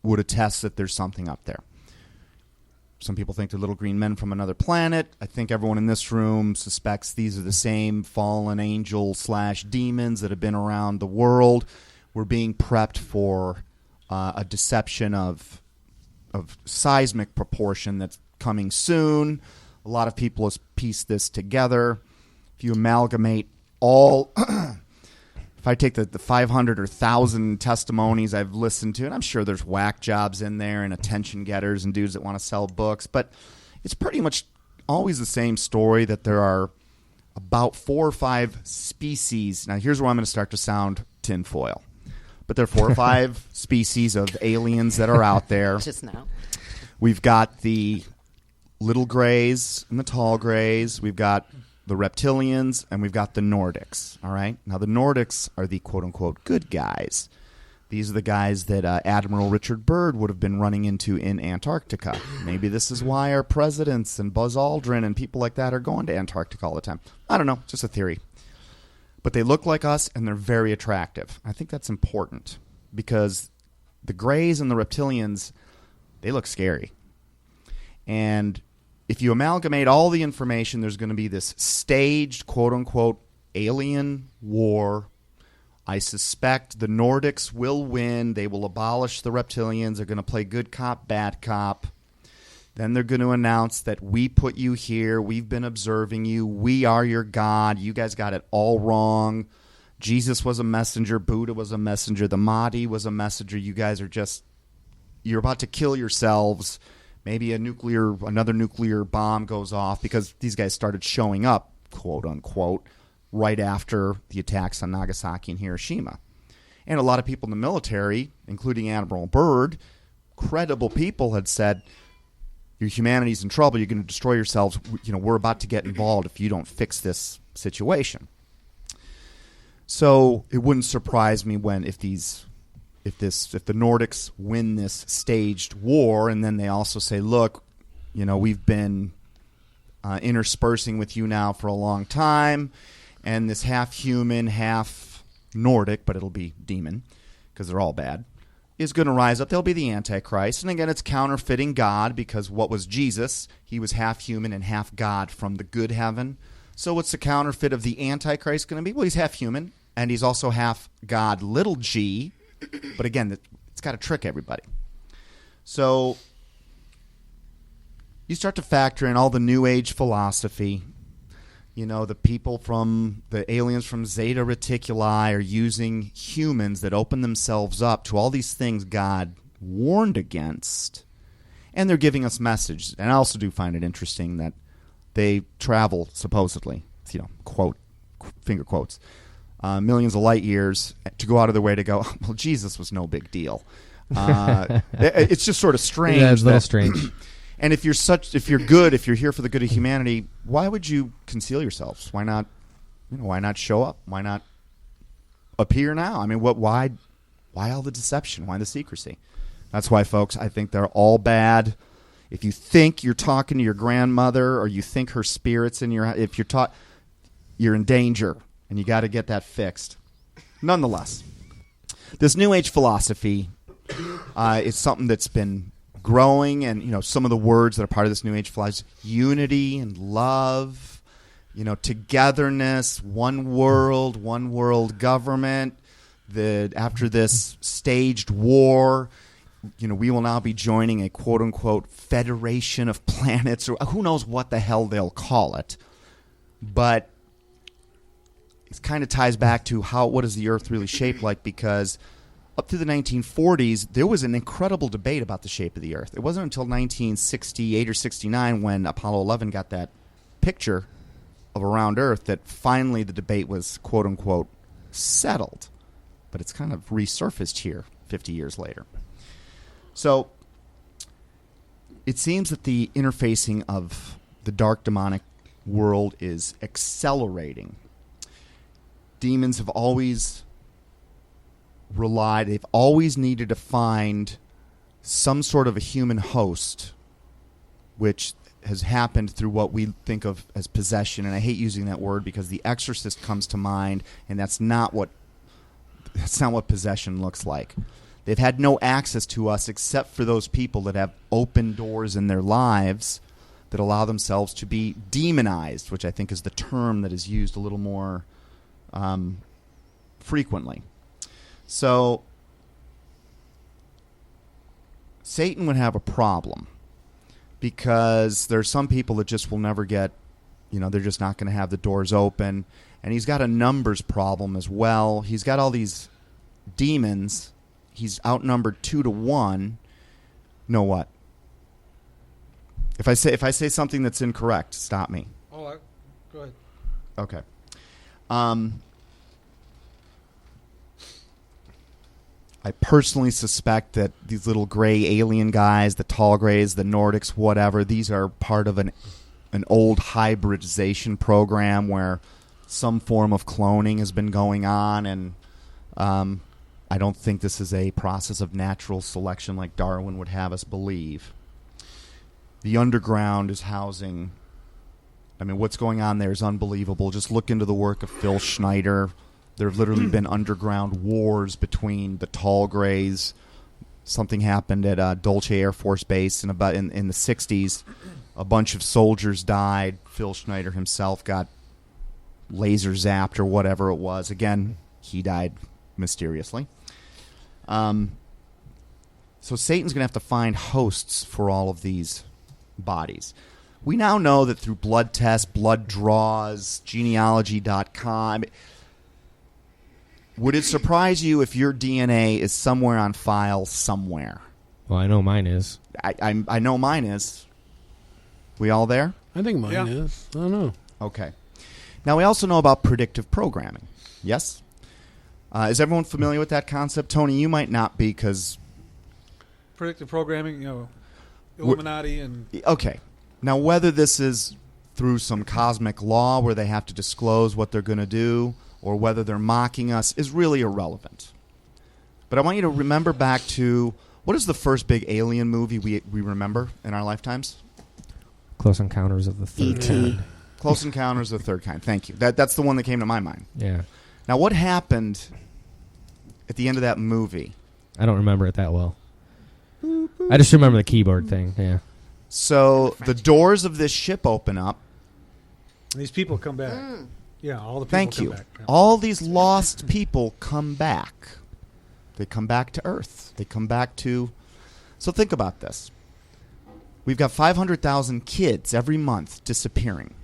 would attest that there's something up there. Some people think they're little green men from another planet. I think everyone in this room suspects these are the same fallen angel/demons that have been around the world. We're being prepped for a deception of seismic proportion that's coming soon. A lot of people have pieced this together. If you amalgamate all, if I take the 500 or 1,000 testimonies I've listened to, and I'm sure there's whack jobs in there and attention getters and dudes that want to sell books, but it's pretty much always the same story that there are about 4 or 5 species. Now, here's where I'm going to start to sound tinfoil. But there are 4 or 5 species of aliens that are out there. Just now. We've got the little grays and the tall grays. We've got the reptilians, and we've got the Nordics. All right? Now, the Nordics are the quote-unquote good guys. These are the guys that Admiral Richard Byrd would have been running into in Antarctica. Maybe this is why our presidents and Buzz Aldrin and people like that are going to Antarctica all the time. I don't know. Just a theory. But they look like us, and they're very attractive. I think that's important because the grays and the reptilians, they look scary. And if you amalgamate all the information, there's going to be this staged, quote-unquote, alien war. I suspect the Nordics will win. They will abolish the reptilians. They're going to play good cop, bad cop. Then they're going to announce that we put you here. We've been observing you. We are your God. You guys got it all wrong. Jesus was a messenger. Buddha was a messenger. The Mahdi was a messenger. You guys are you're about to kill yourselves Maybe another nuclear bomb goes off, because these guys started showing up, quote unquote, right after the attacks on Nagasaki and Hiroshima. And a lot of people in the military, including Admiral Byrd, credible people, had said, your humanity's in trouble, you're going to destroy yourselves, we're about to get involved if you don't fix this situation. So it wouldn't surprise me if the Nordics win this staged war, and then they also say, look, we've been interspersing with you now for a long time, and this half human, half Nordic, but it'll be demon, because they're all bad, is going to rise up. They'll be the Antichrist. And again, it's counterfeiting God, because what was Jesus? He was half human and half God from the good heaven. So what's the counterfeit of the Antichrist going to be? Well, he's half human, and he's also half God, little g. But again, it's got to trick everybody. So you start to factor in all the New Age philosophy. The people the aliens from Zeta Reticuli are using humans that open themselves up to all these things God warned against. And they're giving us messages. And I also do find it interesting that they travel, supposedly, quote, finger quotes, millions of light years to go out of their way to go, well, Jesus was no big deal. It's just sort of strange. Yeah, it's a little strange. And if you're good, if you're here for the good of humanity, why would you conceal yourselves? Why not, why not show up? Why not appear now? I mean, why all the deception? Why the secrecy? That's why, folks, I think they're all bad. If you think you're talking to your grandmother, or you think her spirit's in if you're in danger, and you got to get that fixed. Nonetheless, this New Age philosophy is something that's been growing, and some of the words that are part of this New Age philosophy: unity and love, togetherness, one world government. That after this staged war, we will now be joining a quote-unquote federation of planets, or who knows what the hell they'll call it. But it kind of ties back to what is the Earth really shaped like, because up through the 1940s, there was an incredible debate about the shape of the Earth. It wasn't until 1968 or 69 when Apollo 11 got that picture of a round Earth that finally the debate was quote-unquote settled. But it's kind of resurfaced here 50 years later. So it seems that the interfacing of the dark demonic world is accelerating. Demons have always they've always needed to find some sort of a human host, which has happened through what we think of as possession. And I hate using that word because The Exorcist comes to mind, and that's not what possession looks like. They've had no access to us except for those people that have open doors in their lives that allow themselves to be demonized, which I think is the term that is used a little more frequently. So Satan would have a problem, because there's some people that just will never get, they're just not going to have the doors open. And he's got a numbers problem as well. He's got all these demons. He's outnumbered 2-1. Know what? If I say something that's incorrect, stop me. Oh, go ahead. Okay. I personally suspect that these little gray alien guys, the tall grays, the Nordics, whatever, these are part of an old hybridization program where some form of cloning has been going on, and I don't think this is a process of natural selection like Darwin would have us believe. The underground is housing... what's going on there is unbelievable. Just look into the work of Phil Schneider. There have literally been underground wars between the tall grays. Something happened at Dulce Air Force Base in the 60s. A bunch of soldiers died. Phil Schneider himself got laser zapped or whatever it was. Again, he died mysteriously. So Satan's going to have to find hosts for all of these bodies. We now know that through blood tests, blood draws, genealogy.com... Would it surprise you if your DNA is somewhere on file somewhere? Well, I know mine is. I know mine is. We all there? I think mine is. I don't know. Okay. Now, we also know about predictive programming. Yes? Is everyone familiar with that concept? Tony, you might not be because... Predictive programming, Illuminati and... Okay. Now, whether this is through some cosmic law where they have to disclose what they're going to do or whether they're mocking us is really irrelevant. But I want you to remember back to... What is the first big alien movie we remember in our lifetimes? Close Encounters of the Third Kind. Close Encounters of the Third Kind. Thank you. That's the one that came to my mind. Yeah. Now, what happened at the end of that movie? I don't remember it that well. I just remember the keyboard thing. Yeah. So the doors of this ship open up. And these people come back. Yeah, all the people Thank come you. back. Yeah. All these lost people come back. They come back to Earth. They come back to... So think about this. We've got 500,000 kids every month disappearing.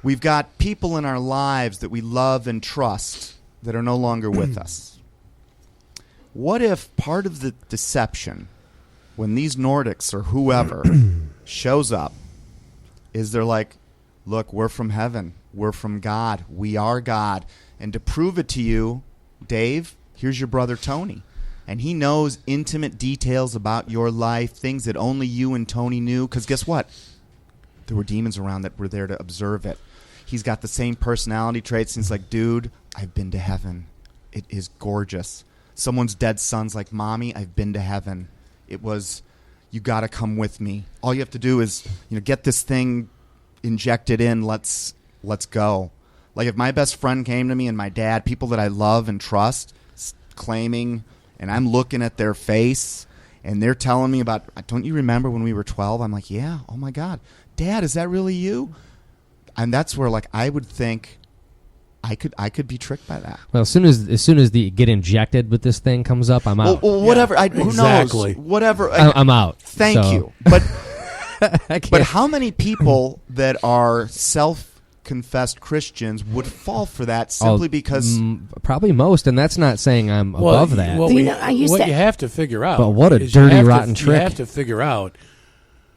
We've got people in our lives that we love and trust that are no longer with us. What if part of the deception, when these Nordics or whoever shows up, is they're like, look, we're from heaven. We're from God. We are God. And to prove it to you, Dave, here's your brother Tony. And he knows intimate details about your life, things that only you and Tony knew. Because guess what? There were demons around that were there to observe it. He's got the same personality traits. And he's like, dude, I've been to heaven. It is gorgeous. Someone's dead son's like, Mommy, I've been to heaven. It was, you got to come with me. All you have to do is, get this thing injected in. Let's go. Like if my best friend came to me and my dad, people that I love and trust, claiming, and I'm looking at their face and they're telling me about, don't you remember when we were 12? I'm like, yeah. Oh my God. Dad, is that really you? And that's where I would think I could be tricked by that. Well, as soon as the get injected with this thing comes up, I'm out. Well, whatever. Who exactly. knows? Whatever. I'm out. Thank you. But how many people that are self-confessed Christians would fall for that simply because... probably most, and that's not saying I'm above that. What you have to figure out... But what a dirty, rotten trick. You have to figure out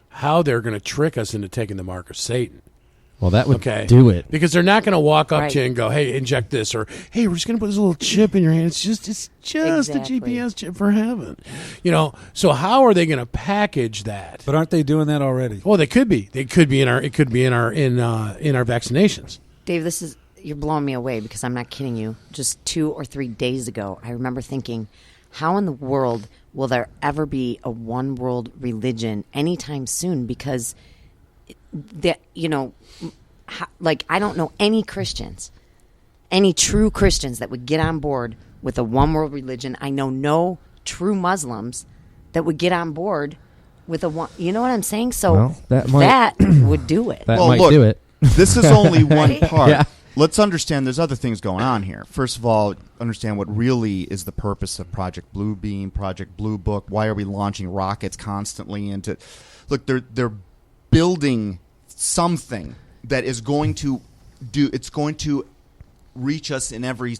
how they're going to trick us into taking the mark of Satan. Well, that would do it. Because they're not going to walk up to you and go, hey, inject this, or hey, we're just going to put this little chip in your hand. It's just Exactly. a GPS chip for heaven. So how are they going to package that? But aren't they doing that already? Well, they could be. It could be in our vaccinations. Dave, you're blowing me away because I'm not kidding you. Just 2 or 3 days ago, I remember thinking, how in the world will there ever be a one world religion anytime soon? Because I don't know any Christians, any true Christians that would get on board with a one world religion. I know no true Muslims that would get on board with a one. You know what I'm saying? So that would do it. That might do it. This is only one part. Yeah. Let's understand there's other things going on here. First of all, understand what really is the purpose of Project Bluebeam, Project Blue Book. Why are we launching rockets constantly into... Look, they're building something that is going to reach us in every...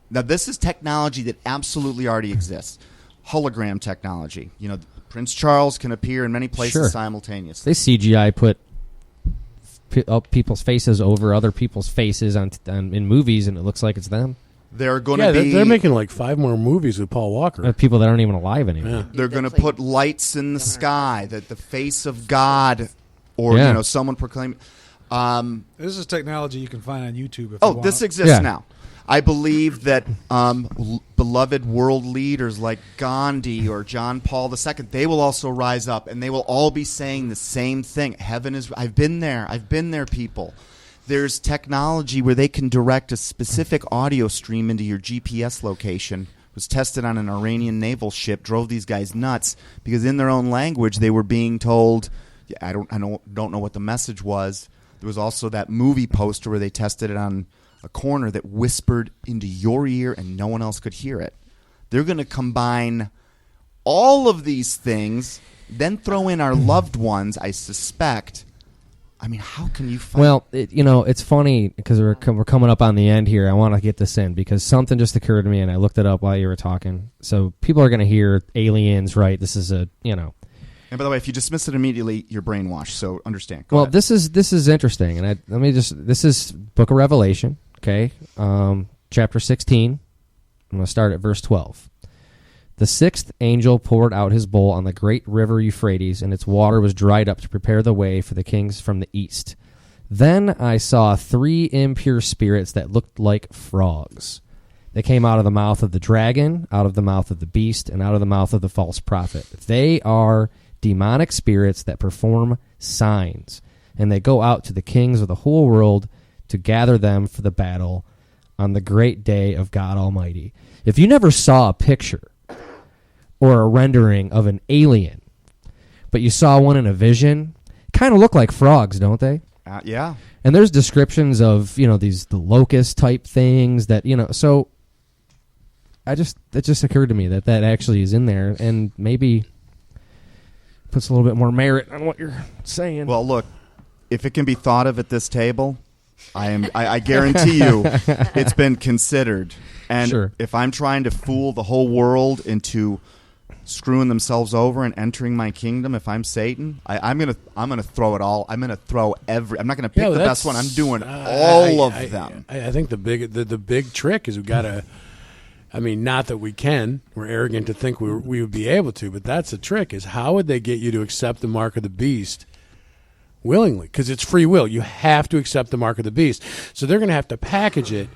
Now, this is technology that absolutely already exists. Hologram technology. Prince Charles can appear in many places simultaneously. They CGI put people's faces over other people's faces in movies, and it looks like it's them. They're going to be... They're making 5 more movies with Paul Walker. People that aren't even alive anymore. Yeah. They're going to put lights in the sky, that the face of God, or someone proclaiming... This is technology you can find on YouTube. If you want. This exists now. I believe that beloved world leaders like Gandhi or John Paul II, they will also rise up, and they will all be saying the same thing. Heaven is... I've been there, people. There's technology where they can direct a specific audio stream into your GPS location. It was tested on an Iranian naval ship, drove these guys nuts, because in their own language they were being told... I don't know what the message was. There was also that movie poster where they tested it on a corner that whispered into your ear and no one else could hear it. They're going to combine all of these things, then throw in our loved ones, I suspect. I mean, how can you find... Well, it's funny because we're coming up on the end here. I want to get this in because something just occurred to me, and I looked it up while you were talking. So people are going to hear aliens, right? This is a. And by the way, if you dismiss it immediately, you're brainwashed. So understand. Go well, ahead. this is interesting, and this is Book of Revelation, okay, chapter 16. I'm going to start at verse 12. The sixth angel poured out his bowl on the great river Euphrates, and its water was dried up to prepare the way for the kings from the east. Then I saw 3 impure spirits that looked like frogs. They came out of the mouth of the dragon, out of the mouth of the beast, and out of the mouth of the false prophet. They are demonic spirits that perform signs, and they go out to the kings of the whole world to gather them for the battle on the great day of God Almighty. If you never saw a picture or a rendering of an alien, but you saw one in a vision, kind of look like frogs, don't they? Yeah. And there's descriptions of, the locust type things that, so it just occurred to me that actually is in there and maybe puts a little bit more merit on what you're saying. Well, look, if it can be thought of at this table, I guarantee you it's been considered. And sure. If I'm trying to fool the whole world into screwing themselves over and entering my kingdom, if I'm Satan, I'm gonna throw it all. I'm gonna throw I'm not gonna pick the best one. I'm doing all of them. I think the big trick is we've got to. I mean, not that we can. We're arrogant to think we would be able to, but that's the trick. Is how would they get you to accept the mark of the beast willingly? Because it's free will. You have to accept the mark of the beast. So they're going to have to package it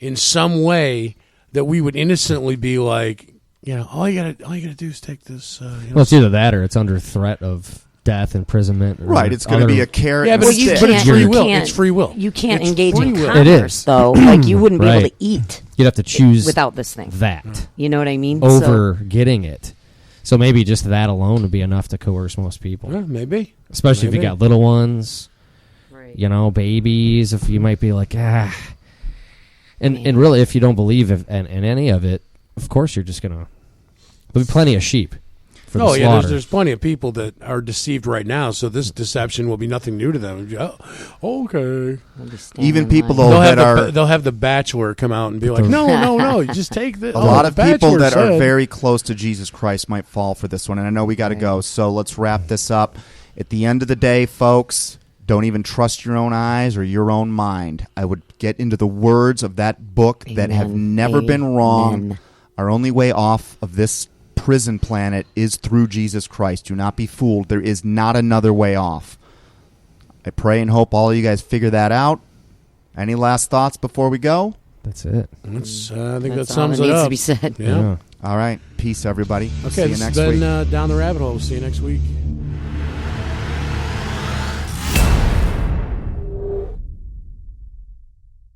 in some way that we would innocently be like. All you gotta do is take this. Well, it's either that or it's under threat of death, imprisonment. Or right, it's going to be a carrot. Yeah, but it's free will. It's free will. You can't it's engage in commerce, it is. though. Like you wouldn't be able to eat. You'd have to choose without this thing. That you know what I mean? Over getting it. So maybe just that alone would be enough to coerce most people. Yeah, maybe. Especially if you got little ones, right. Babies. If you might be like And really, if you don't believe in any of it, of course you're just gonna. There'll be plenty of sheep. For the slaughter. There's plenty of people that are deceived right now, so this deception will be nothing new to them. Oh, okay. Even people they'll have the Bachelor come out and be like, no, you just take this. A lot of people that are very close to Jesus Christ might fall for this one, and I know we got to go, so let's wrap this up. At the end of the day, folks, don't even trust your own eyes or your own mind. I would get into the words of that book that have never been wrong. Our only way off of this prison planet is through Jesus Christ. Do not be fooled. There is not another way off. I pray and hope all of you guys figure that out. Any last thoughts before we go? That's it. I think that all sums that it needs up. to be said. Yeah. All right. Peace, everybody. Okay, See you this next has week. been Down the Rabbit Hole. See you next week.